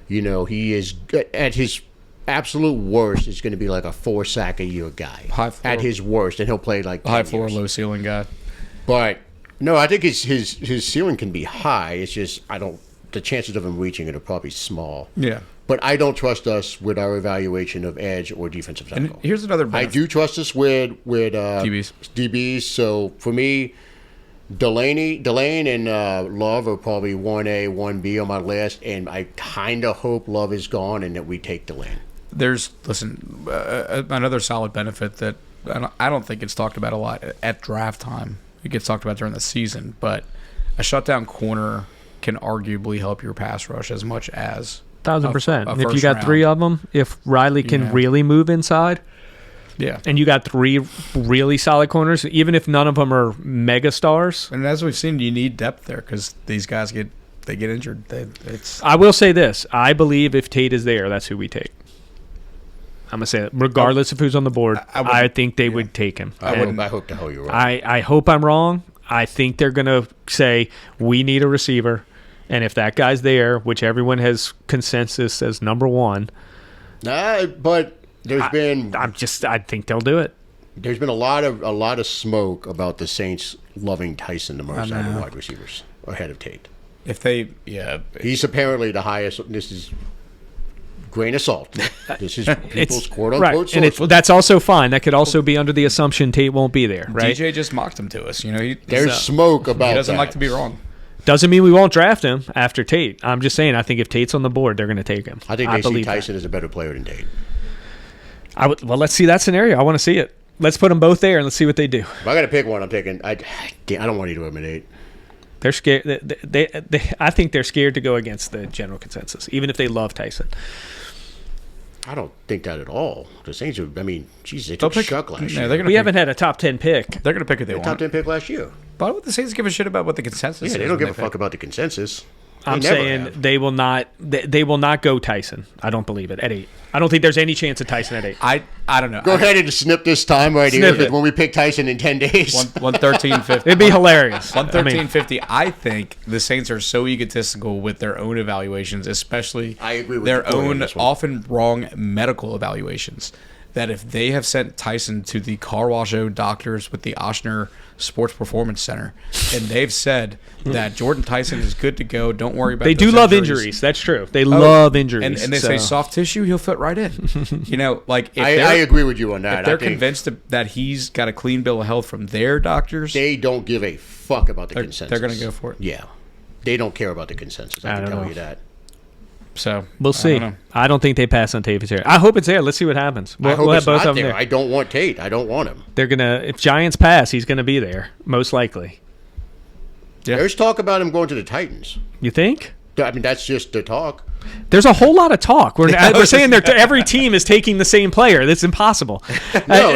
He is at his absolute worst is going to be like a 4-sack a year guy. High floor, at his worst, and he'll play like 10 high floor, years. low ceiling guy. But no, I think his ceiling can be high. It's just the chances of him reaching it are probably small. Yeah. But I don't trust us with our evaluation of edge or defensive tackle. And here's another benefit. I do trust us with DBs. So for me, Delane and Love are probably 1A, 1B on my list, and I kind of hope Love is gone and that we take Delane. There's another solid benefit that I don't think it's talked about a lot at draft time. It gets talked about during the season, but a shutdown corner can arguably help your pass rush as much as 1,000%. And if you got 3 of them, if Riley can really move inside, and you got 3 really solid corners, even if none of them are mega stars. And as we've seen, you need depth there because these guys get injured. I will say this: I believe if Tate is there, that's who we take. I'm gonna say that regardless of who's on the board, I think they would take him. I hope to hell you're right. I hope I'm wrong. I think they're gonna say we need a receiver, and if that guy's there, which everyone has consensus as number 1. But there's been. I think they'll do it. There's been a lot of smoke about the Saints loving Tyson the most out of wide receivers ahead of Tate. He's apparently the highest. This is grain of salt. This is people's quote-unquote sources. And that's also fine. That could also be under the assumption Tate won't be there, right? DJ just mocked him to us. There's smoke about that. He doesn't like to be wrong. Doesn't mean we won't draft him after Tate. I'm just saying I think if Tate's on the board, they're going to take him. I think they see Tyson as a better player than Tate. Well, let's see that scenario. I want to see it. Let's put them both there and let's see what they do. If I got to pick one, I'm taking. I don't want to eliminate. They're scared. I think they're scared to go against the general consensus, even if they love Tyson. I don't think that at all. The Saints are. I mean, geez, they took Shuck last year. We haven't had a top 10 pick. They're going to pick who they want. Top 10 pick last year. Why would the Saints give a shit about what the consensus is? Yeah, they don't give a fuck about the consensus. I'm saying they will not. They will not go Tyson. I don't believe it at 8. I don't think there's any chance of Tyson at 8. I don't know. Go ahead and snip this time right here because when we pick Tyson in 10 days, 113.50. It'd be hilarious. 113.50. I think the Saints are so egotistical with their own evaluations, especially I agree with their own on often wrong medical evaluations, that if they have sent Tyson to the car wash doctors with the Oshner Sports Performance Center, and they've said that Jordan Tyson is good to go, don't worry about. They do love injuries. That's true. They love injuries, and they say soft tissue, he'll fit right in. Like if I agree with you on that. If they're convinced that he's got a clean bill of health from their doctors, they don't give a fuck about the consensus. They're going to go for it. Yeah, they don't care about the consensus. I can tell you that. So we'll see. I don't think they pass on Tate here. I hope it's there. Let's see what happens. I hope it's not there. I don't want Tate. I don't want him. They're gonna. If Giants pass, he's gonna be there most likely. Yeah. There's talk about him going to the Titans. You think? I mean, that's just the talk. There's a whole lot of talk. We're saying every team is taking the same player. That's impossible. No.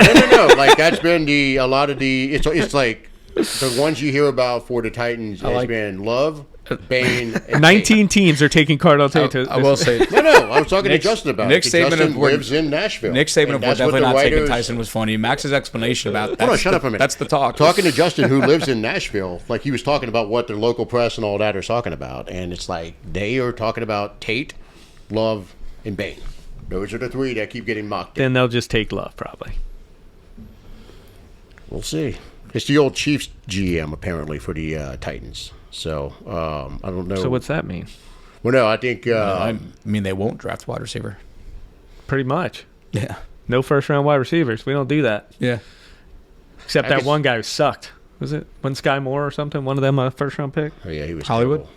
Like that's been a lot of the. It's like the ones you hear about for the Titans has been Love, Bain, and 19 teams are taking Cardell Tate. I will say no. I was talking to Justin about Nick's it. statement Justin of where, lives in Nashville. Nick's statement of we're definitely not taking Tyson was funny. Max's explanation about that. Hold on, shut up a minute. That's the talk. Talking to Justin, who lives in Nashville, like he was talking about what the local press and all that are talking about, and it's like they are talking about Tate, Love, and Bain. Those are the three that keep getting mocked. Then they'll just take Love probably. We'll see. It's the old Chiefs GM apparently for the Titans. So I don't know. So what's that mean? Well, no, I think. I mean, they won't draft wide receiver. Pretty much. Yeah. No first-round wide receivers. We don't do that. Yeah. Except that one guy who sucked. Was Sky Moore or something? One of them a first-round pick? Oh, yeah, he was Hollywood.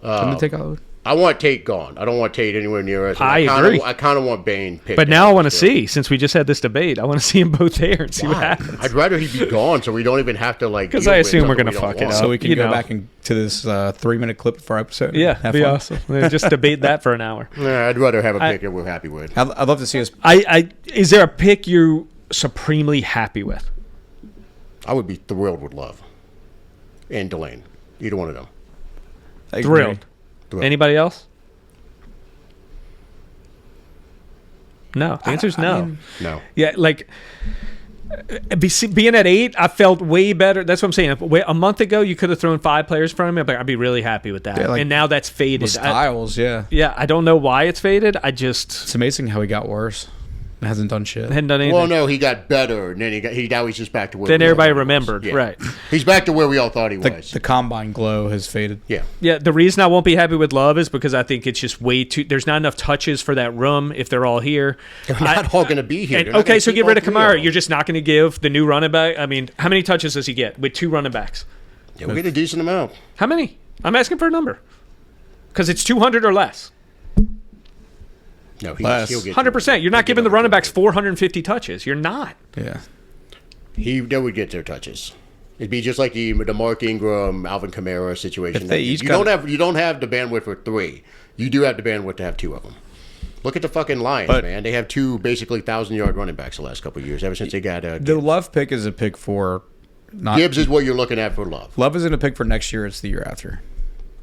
Didn't they take Hollywood? I want Tate gone. I don't want Tate anywhere near us. I agree. I kind of want Bain picked. But now I want to see, since we just had this debate, I want to see them both there and see what happens. I'd rather he be gone so we don't even have to like. Because I assume we're going to fuck it up. So we can go back to this 3-minute clip for our episode. Yeah, that'd be awesome. Just debate that for an hour. Yeah, I'd rather have a pick that we're happy with. I'd love to see us. Is there a pick you're supremely happy with? I would be thrilled with Love and Delane. Either one of them. Thrilled. Anybody else? No. The answer's no. No. Yeah, like being at 8, I felt way better. That's what I'm saying. A month ago, you could have thrown 5 players in front of me. I'd be really happy with that. Yeah, and now that's faded. Styles, yeah. Yeah, I don't know why it's faded. It's amazing how he got worse. Hasn't done shit. Hadn't done anything. Well, no, he got better, and then now he's just back to where. Then everybody remembered, right? He's back to where we all thought he was. The combine glow has faded. Yeah. Yeah. The reason I won't be happy with Love is because I think it's just way too. There's not enough touches for that room if they're all here. They're not all going to be here. Okay, so get rid of Kamara. You're just not going to give the new running back. I mean, how many touches does he get with 2 running backs? Yeah, we get a decent amount. How many? I'm asking for a number because it's 200 or less. No, he'll get 100%. You're not giving the running backs 450 touches. You're not. Yeah. They would get their touches. It'd be just like the Mark Ingram, Alvin Kamara situation. You don't have the bandwidth for 3. You do have the bandwidth to have 2 of them. Look at the fucking Lions, man. They have 2 basically 1,000-yard running backs the last couple of years, ever since they got the Love pick is a pick for Gibbs is what you're looking at for Love. Love isn't a pick for next year. It's the year after.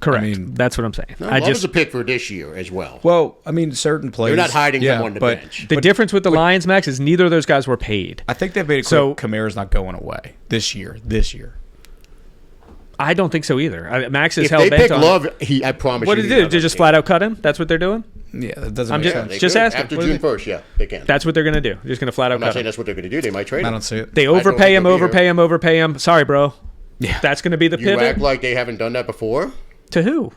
Correct. I mean, that's what I'm saying. No, Love is a pick for this year as well. Well, I mean, certain players. They're not hiding them on the bench. The difference with the Lions, Max, is neither of those guys were paid. I think they've made it clear Kamara's not going away this year. I don't think so either. Max is if hell they bent pick on Love, I promise what you. did they do? They just flat out cut him? That's what they're doing? Yeah, that doesn't make sense. Just asking. After June 1st, yeah, they can. That's what they're going to do. They're just going to flat out I'm cut not saying him. that's what they're going to do. They might trade him. I don't see it. They overpay him. Sorry, bro. Yeah. That's going to be the pivot. You act like they haven't done that before? To who?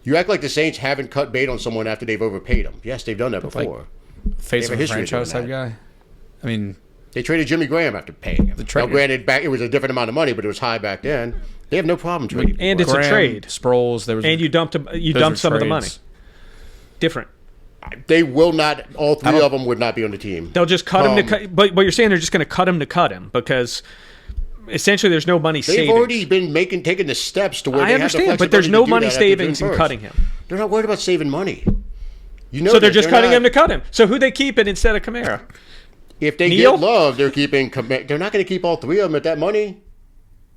You act like the Saints haven't cut bait on someone after they've overpaid them. Yes, they've done that before. Face of a franchise type guy. I mean, they traded Jimmy Graham after paying him. Now, granted, it was a different amount of money, but it was high back then. They have no problem trading. And it's a trade. Sproles. You dumped some of the money. Different. They will not. All 3 of them would not be on the team. They'll just cut him to cut. But you're saying they're just going to cut him to cut him because essentially there's no money savings. They've already been taking the steps to where I understand, but there's no money savings in cutting him. They're not worried about saving money. So they're just cutting him to cut him. So who they keeping instead of Kamara? If they get Love, they're keeping. They're not going to keep all 3 of them at that money.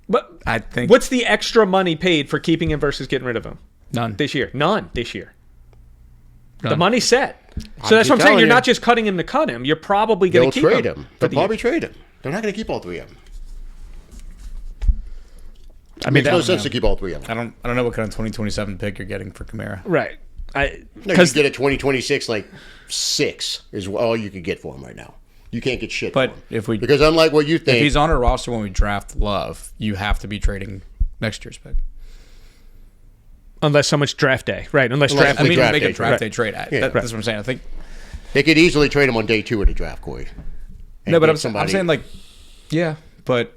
But I think what's the extra money paid for keeping him versus getting rid of him? None this year. The money's set. So that's what I'm saying. You're not just cutting him to cut him. You're probably going to keep him. They'll probably trade him. They're not going to keep all 3 of them. It makes no sense to keep all 3 of them. I don't know what kind of 2027 pick you're getting for Kamara. Right. No, you can get a 2026 like 6 is all you could get for him right now. You can't get shit But for him. if we because unlike what you think, if he's on our roster when we draft Love, you have to be trading next year's pick. Unless someone's draft day, right? Unless Unless draft. I mean, draft make day a draft trade. day trade. Yeah. That's what I'm saying. I think they could easily trade him on day 2 of the draft, Corey. And no, but get I'm saying like, yeah, but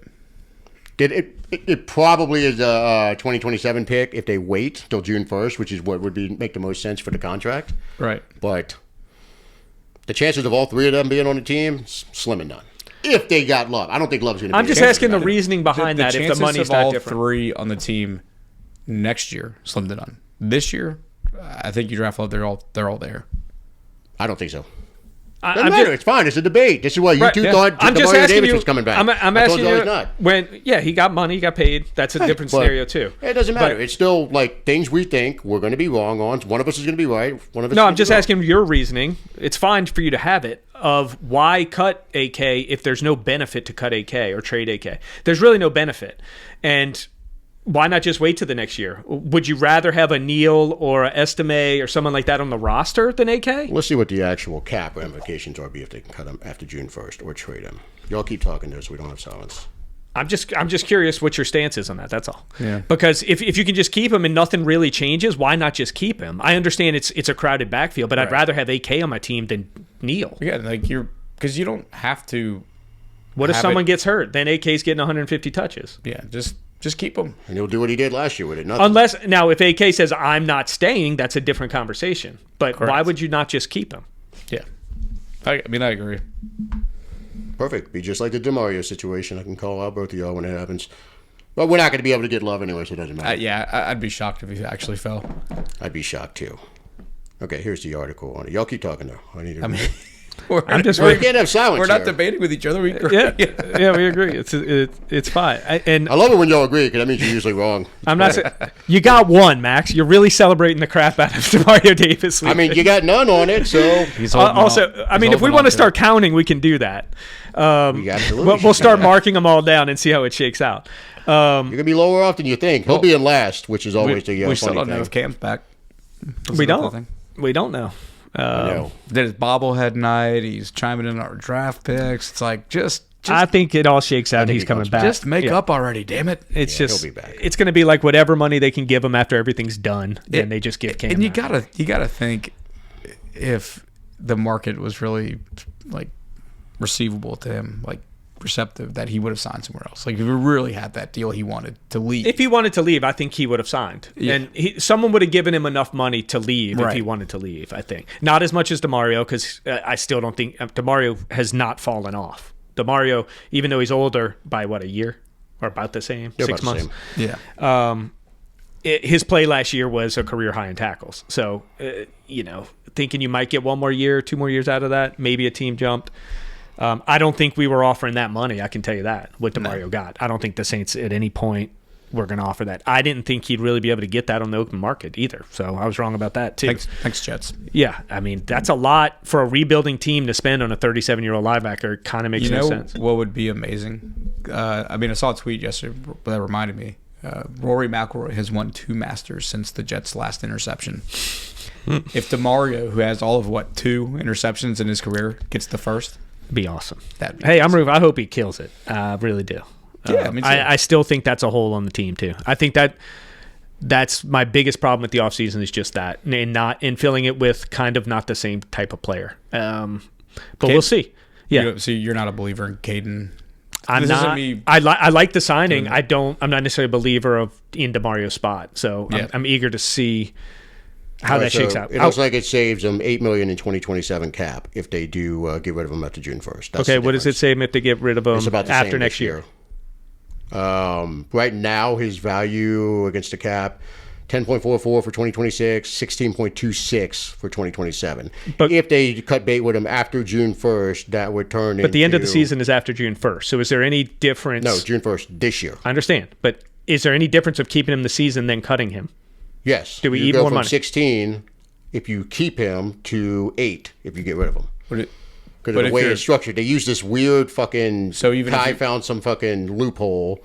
it probably is a 2027 pick if they wait till June 1st, which is what would make the most sense for the contract. right. But the chances of all 3 of them being on the team, slim and none. If they got Love. I don't think Love's going to be. I'm just asking the reasoning behind that. If the chances money's of not all different, 3 on the team next year, slim to none. This year, I think you draft Love. They're all there. I don't think so. I'm Doesn't matter. just, It's fine. It's a debate. This is why you Right, two yeah. thought I'm just Demario asking Davis you. was coming back. I'm I asking told you you he's not. when. Yeah, he got money, he got paid. That's a different But scenario too. It doesn't matter. But- It's still like things we think we're going to be wrong on. One of us is going to be right. One of us. No, is I'm gonna just be wrong. asking your reasoning. It's fine for you to have it of why cut AK if there's no benefit to cut AK or trade AK. There's really no benefit. And why not just wait till the next year? Would you rather have a Neal or a Estime or someone like that on the roster than AK? Let's see what the actual cap ramifications are. Be if they can cut him after June 1st or trade him. Y'all keep talking there, so we don't have silence. I'm just curious what your stance is on that. That's all. Yeah. Because if you can just keep him and nothing really changes, why not just keep him? I understand it's a crowded backfield, but I'd rather have AK on my team than Neal. Yeah, like because you don't have to. What if have someone it- gets hurt? Then AK's getting 150 touches. Yeah, just keep them. And he'll do what he did last year with it. Nothing. Unless now, if AK says I'm not staying, that's a different conversation. But why Correct. would you not just keep him? Yeah, I mean I agree. Perfect. Be just like the DeMario situation. I can call out both of y'all when it happens. But we're not going to be able to get Love anyway, so it doesn't matter. Yeah, I'd be shocked if he actually fell. I'd be shocked too. Okay, here's the article on it. Y'all keep talking though. I need to. I mean, we can't have silence. We're not here. debating with each other. We agree. Yeah, we agree. It's fine. And I love it when y'all agree because that means you're usually wrong. I'm not saying you got one, Max. You're really celebrating the crap out of Demario Davis. I mean, you got none on it, so He's Also, I mean, if we want to start counting, we can do that. we absolutely. We'll should start do that. marking them all down and see how it shakes out. You're gonna be lower off than you think. He'll be in last, which is always the we still funny don't know thing. if Cam's back. We That's the don't. thing. We don't know. No. Did his bobblehead night? He's chiming in our draft picks. It's like just I think it all shakes out. think He's he coming comes back. just make Yeah. up already. Damn it! It's Yeah, just he'll be back. it's going to be like whatever money they can give him after everything's done. Then they just give Cam. And you that. gotta think if the market was really like receivable to him, like receptive, that he would have signed somewhere else. Like if he really had that deal he wanted to leave. If he wanted to leave, I think he would have signed. Yeah. And someone would have given him enough money to leave if he Right. wanted to leave, I think. Not as much as DeMario, because I still don't think DeMario has not fallen off. DeMario, even though he's older by, a year? Or about the same? They're 6 about the months? same. yeah, His play last year was a career high in tackles. So, thinking you might get 1 more year, 2 more years out of that, maybe a team jumped. I don't think we were offering that money. I can tell you that, what DeMario got. I don't think the Saints at any point were going to offer that. I didn't think he'd really be able to get that on the open market either. So I was wrong about that too. thanks Jets. Yeah, I mean, that's a lot for a rebuilding team to spend on a 37-year-old linebacker. It kind of makes no sense. What would be amazing? I mean, I saw a tweet yesterday that reminded me. Rory McIlroy has won 2 Masters since the Jets' last interception. If DeMario, who has all of 2 interceptions in his career, gets the first, Be awesome. that'd be Hey, I'm rooting. I hope he kills it. I really do. Yeah, me too. I still think that's a hole on the team too. I think that's my biggest problem with the offseason is just that, and filling it with kind of not the same type of player. But we'll see. Yeah, So you're not a believer in Caden. I'm This isn't not. me I like the signing. doing that. I'm not necessarily a believer in DeMario's spot. So Yeah. I'm eager to see how All that right, shakes so out. It looks like it saves them $8 million in 2027 cap if they do get rid of him after June 1st. That's okay, the what does it difference. say if they get rid of him It's about the after same next this year? Right now, his value against the cap, 10.44 for 2026, 16.26 for 2027. But- if they cut bait with him after June 1st, that would turn into... But the end of the season is after June 1st. So is there any difference? No, June 1st this year. I understand. But is there any difference of keeping him the season then cutting him? Yes. Do we you eat go more from money? 16 if you keep him to 8 if you get rid of him. Because but of the if way you're- it's structured, they use this weird fucking. So even if Kai you- found some fucking loophole.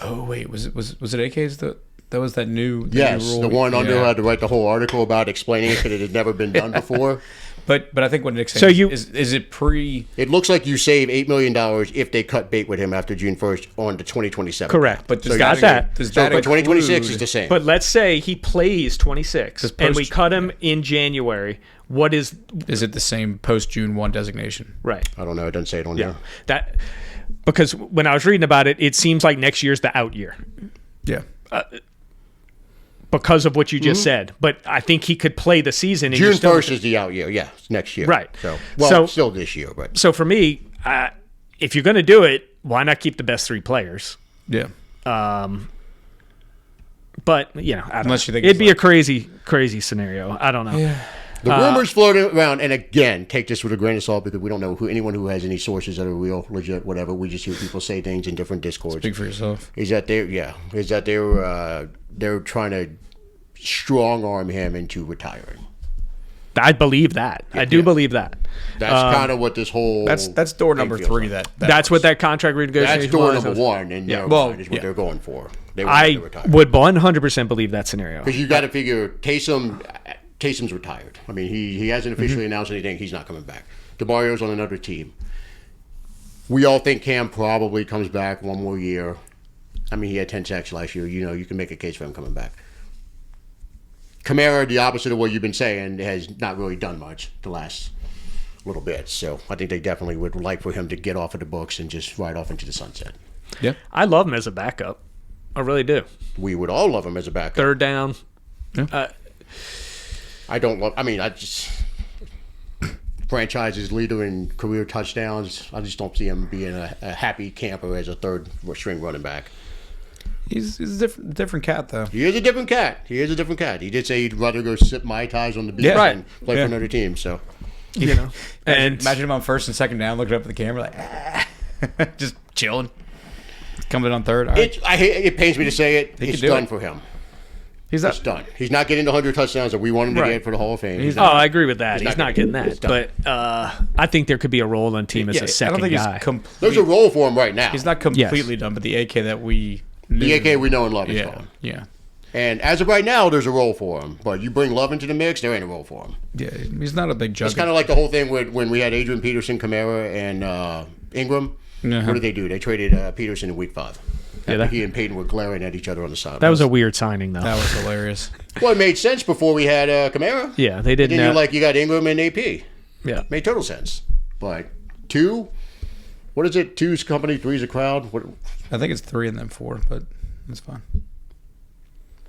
Oh wait, was it AK's that was that new Yes, new rule? the one under Yeah. had to write the whole article about explaining it because it had never been done before. But I think what Nick's saying So you- is it pre? It looks like you save $8 million if they cut bait with him after June 1st on to 2027. Correct. But does got that. Does So that for 2026 include- is the same. But let's say he plays 26 This and we post- cut him in January. What is Is it the same post June 1 designation? right? I don't know. It doesn't say it on Yeah. there. That because when I was reading about it, it seems like next year's the out year Yeah. because of what you just said. But I think he could play the season. And you're June still- 1st is the out year. Yeah, it's next year. Right. So, So- still this year, but So for me, if you're going to do it, why not keep the best 3 players? Yeah. But I don't Unless know. you think It'd it's be like- a crazy scenario. I don't know. the rumors floating around, and again, take this with a grain of salt because we don't know anyone who has any sources that are real, legit, whatever. We just hear people say things in different discords. Speak for yourself. Is that they're trying to strong arm him into retiring. I believe that. I do believe that. That's kind of what this whole That's door thing number feels 3. like. That's what that contract renegotiation That's door was. number 1, and Yeah. their Well, mind is what yeah. they're going for. They want I him to retire. would 100% believe that scenario. Because you got to figure Taysom's retired. I mean, he hasn't officially announced anything. He's not coming back. DeMario's on another team. We all think Cam probably comes back one more year. I mean, he had 10 sacks last year. You can make a case for him coming back. Kamara, the opposite of what you've been saying, has not really done much the last little bit. So I think they definitely would like for him to get off of the books and just ride off into the sunset. Yeah. I love him as a backup. I really do. We would all love him as a backup. Third down. I don't love. I mean, I just franchise's leader in career touchdowns. I just don't see him being a happy camper as a third string running back. He's a different cat though. He is a different cat. He did say he'd rather go sip Mai Tais on the beach Yeah. Right. than play Yeah. for another team. So And Imagine him on first and second down, looking up at the camera like, just chilling, coming on third. All right. it pains me to say it. It's could do done it. for him. He's It's done. He's not getting the 100 touchdowns that we want him to Right. get for the Hall of Fame. oh, I agree with that. He's He's not not getting gonna- it's that. done. But I think there could be a role on team as Yeah, a second I don't think guy. he's complete. There's a role for him right now. He's not completely done, but the AK that we knew, the AK we know and love is yeah, gone. yeah, And as of right now, there's a role for him. But you bring Love into the mix, there ain't a role for him. yeah. He's not a big jugger. It's kind of like the whole thing when we had Adrian Peterson, Kamara, and Ingram. Uh-huh. What did they do? They traded Peterson in week 5. After that- he and Peyton were glaring at each other on the side. That was a weird signing, though. That was hilarious. Well, it made sense before we had Kamara. Yeah, they And didn't. then you got Ingram and AP. yeah. Made total sense. But 2, what is it? 2's company, 3's a crowd. What? I think it's 3 and then 4, but that's fine.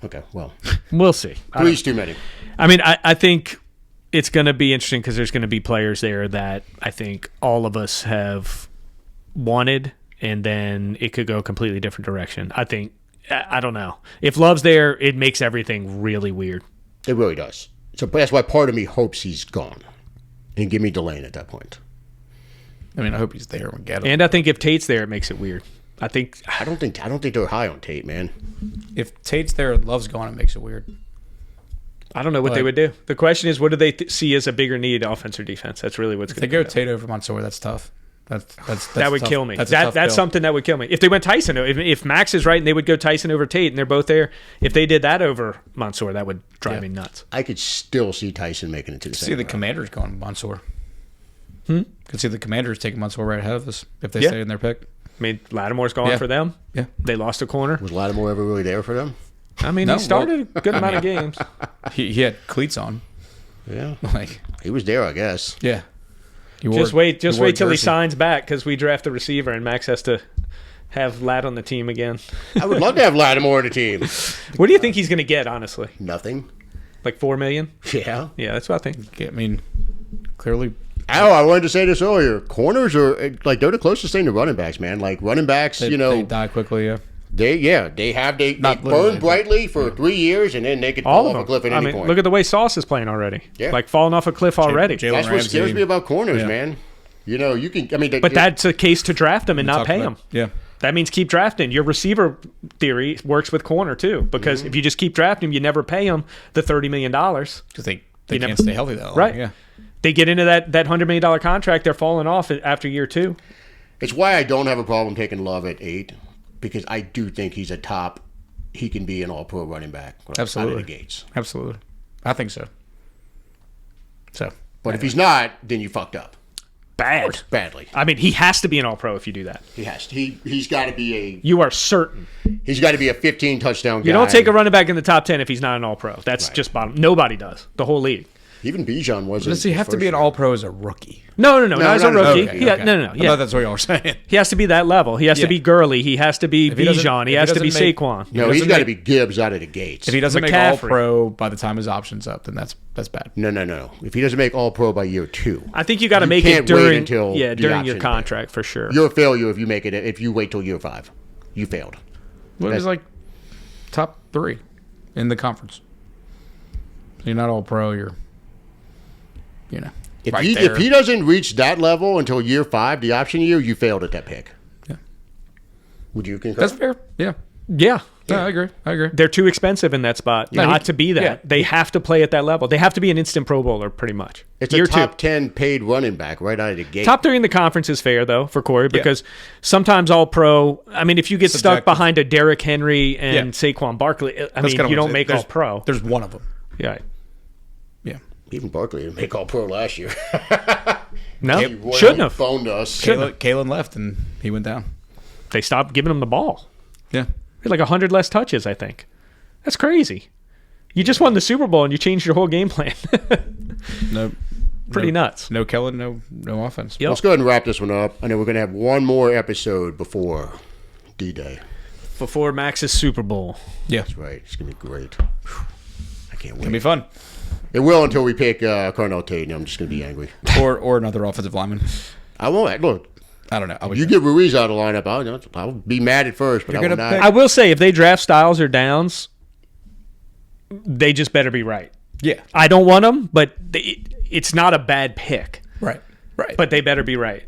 Okay, well, We'll see. 3's too many. I mean, I think it's going to be interesting because there's going to be players there that I think all of us have wanted, and then it could go a completely different direction. I think, I don't know. If Love's there, it makes everything really weird. It really does. So that's why part of me hopes he's gone, and give me Delane at that point. I mean, I hope he's there when we get him. And I think if Tate's there, it makes it weird. I think I don't think they're high on Tate, man. If Tate's there and Love's gone, it makes it weird. I don't know what they would do. The question is, what do they see as a bigger need, offense or defense? That's really what's If they going go to Tate over Mansour, that's tough. that would tough. kill me. That's a tough That's bill. something that would kill me. If they went Tyson, if Max is right and they would go Tyson over Tate and they're both there, if they did that over Mansour, that would drive me nuts. I could still see Tyson making it to the See second the round. Commanders going Mansour. Could see the Commanders taking Mansour right ahead of us if they stay in their pick. I mean, Lattimore's gone Yeah. for them. Yeah. They lost a corner. Was Lattimore ever really there for them? I mean, No, he started a good amount of games. He had cleats on. Yeah, Like, he was there, I guess. yeah. Just wait till he jersey. signs back because we draft the receiver and Max has to have Lat on the team again. I would love to have Lattimore on the team. What do you think he's going to get, honestly? Nothing. Like $4 million? Yeah. Yeah, that's what I think. I mean, clearly, Oh, I wanted to say this earlier. Corners are like they're the closest thing to running backs, man. Like running backs, they die quickly. Yeah. they Not burn literally, brightly for 3 years and then they could All fall of off them. a cliff at I any mean, point. look at the way Sauce is playing already. Yeah. Like falling off a cliff already. Jalen That's what Ramsey. scares me about corners, Yeah. man. You know, you can. I mean, But that's a case to draft him and not Talk pay about- him. Yeah. That means keep drafting. Your receiver theory works with corner too, because if you just keep drafting him, you never pay him the $30 million. Because they You can't never- stay healthy that long. Right. Yeah. They get into that $100 million contract, they're falling off after year 2. It's why I don't have a problem taking Love at 8. because I do think he's a top. He can be an all-pro running back. Absolutely. Out of the gates. Absolutely. I think so. So, But if he's not, then you fucked up. Bad. Badly. I mean, he has to be an all-pro if you do that. He has to. He's got to be You are certain. He's got to be a 15 touchdown guy. You don't take a running back in the top 10 if he's not an all-pro. That's Right. just bottom. Nobody does. The whole league. Even Bijan wasn't. does he have to be an all-pro as a rookie? No, not as a no, rookie. Okay, Yeah, okay. no. I Yeah. thought that's what y'all were saying. He has to be that level. He has to Yeah. be Gurley. He has to be If he doesn't- Bijan. He if has he to be doesn't make- Saquon. No, he's doesn't got to make- be Gibbs out of the gates. If he doesn't make McCaffrey. all-pro by the time his option's up, then that's bad. No. If he doesn't make all-pro by year 2, I think you got to You make can't it wait during until the during your option's there. contract for sure. you're a failure if you make it. If you wait till year 5, you failed. Well, he's like top 3 in the conference. So you're not all-pro. You're, If right he there. if he doesn't reach that level until year 5, the option year, you failed at that pick. Yeah. Would you concur? That's fair. Yeah. Yeah. No, I agree. They're too expensive in that spot not to be that. yeah. They have to play at that level. They have to be an instant Pro Bowler pretty much. It's Year a top 2. 10 paid running back right out of the gate. Top 3 in the conference is fair, though, for Corey, because sometimes all pro. I mean, if you get stuck Subjective. behind a Derek Henry and Yeah. Saquon Barkley, I That's mean, kinda you what don't I'm make saying. all pro. There's one of them. Yeah. Yeah. Even Barkley didn't make all-pro last year. No, Royally shouldn't have. phoned us. Kalen left and he went down. They stopped giving him the ball. Yeah. He had like 100 less touches, I think. That's crazy. You just won the Super Bowl and you changed your whole game plan. No. Pretty no, nuts. No Kellen, no offense. Yep. Let's go ahead and wrap this one up. I know we're going to have one more episode before D-Day. Before Max's Super Bowl. Yeah. That's right. It's going to be great. I can't wait. It'll be fun. It will until we pick Carnell Tate, and I'm just going to be angry. Or another offensive lineman. I won't. Look, I don't know. I would you get Ruiz out of the lineup, I'll be mad at first, but You're I will gonna not. pick- I will say, if they draft Styles or Downs, they just better be right. Yeah. I don't want them, but it's not a bad pick. Right. But they better be right.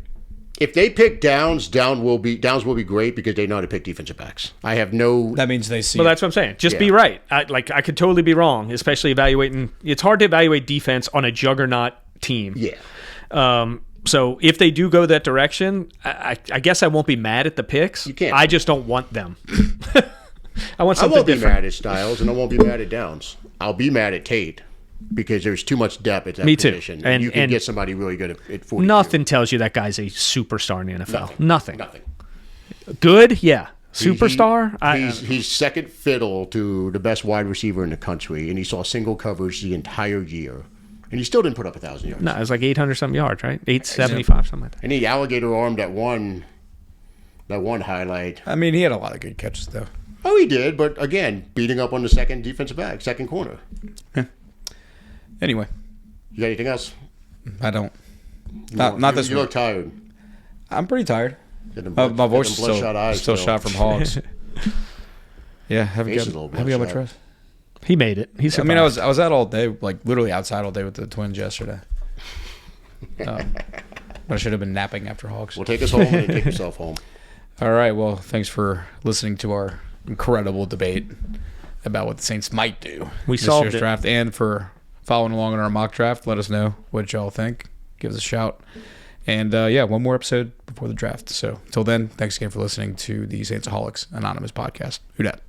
If they pick Downs will be great because they know how to pick defensive backs. I have no. That means they see. Well, that's what I'm saying. Just be Yeah. right. I could totally be wrong, especially evaluating. It's hard to evaluate defense on a juggernaut team. Yeah. So if they do go that direction, I guess I won't be mad at the picks. You can't. I just don't want them. I want I something won't be different. mad at Styles, and I won't be mad at Downs. I'll be mad at Tate because there's too much depth at that Me too. position. And- you can and get somebody really good at 42. Nothing tells you that guy's a superstar in the NFL. Nothing. Nothing. Good, yeah. Superstar. He's second fiddle to the best wide receiver in the country, and he saw single coverage the entire year, and he still didn't put up 1,000 yards. No, it was like 800 something yards, right? 875, something like that. And he alligator armed that one highlight. I mean, he had a lot of good catches, though. Oh, he did, but again, beating up on the second defensive back, second corner. Anyway, You got anything else? I don't. Not this You week. look tired. I'm pretty tired. Got them My blood- voice got is them bloodshot eyes still shot from hogs. Yeah, haven't Face got is a little much bloodshot. rest. He made it. He's. I mean, I was out all day, like literally outside all day with the twins yesterday. But I should have been napping after hogs. Well, take us home and then take yourself home. All right. Well, thanks for listening to our incredible debate about what the Saints might do We this solved year's it. draft, and for following along on our mock draft. Let us know what y'all think. Give us a shout. And one more episode before the draft. So until then, thanks again for listening to the Saintsaholics Anonymous podcast. Who dat?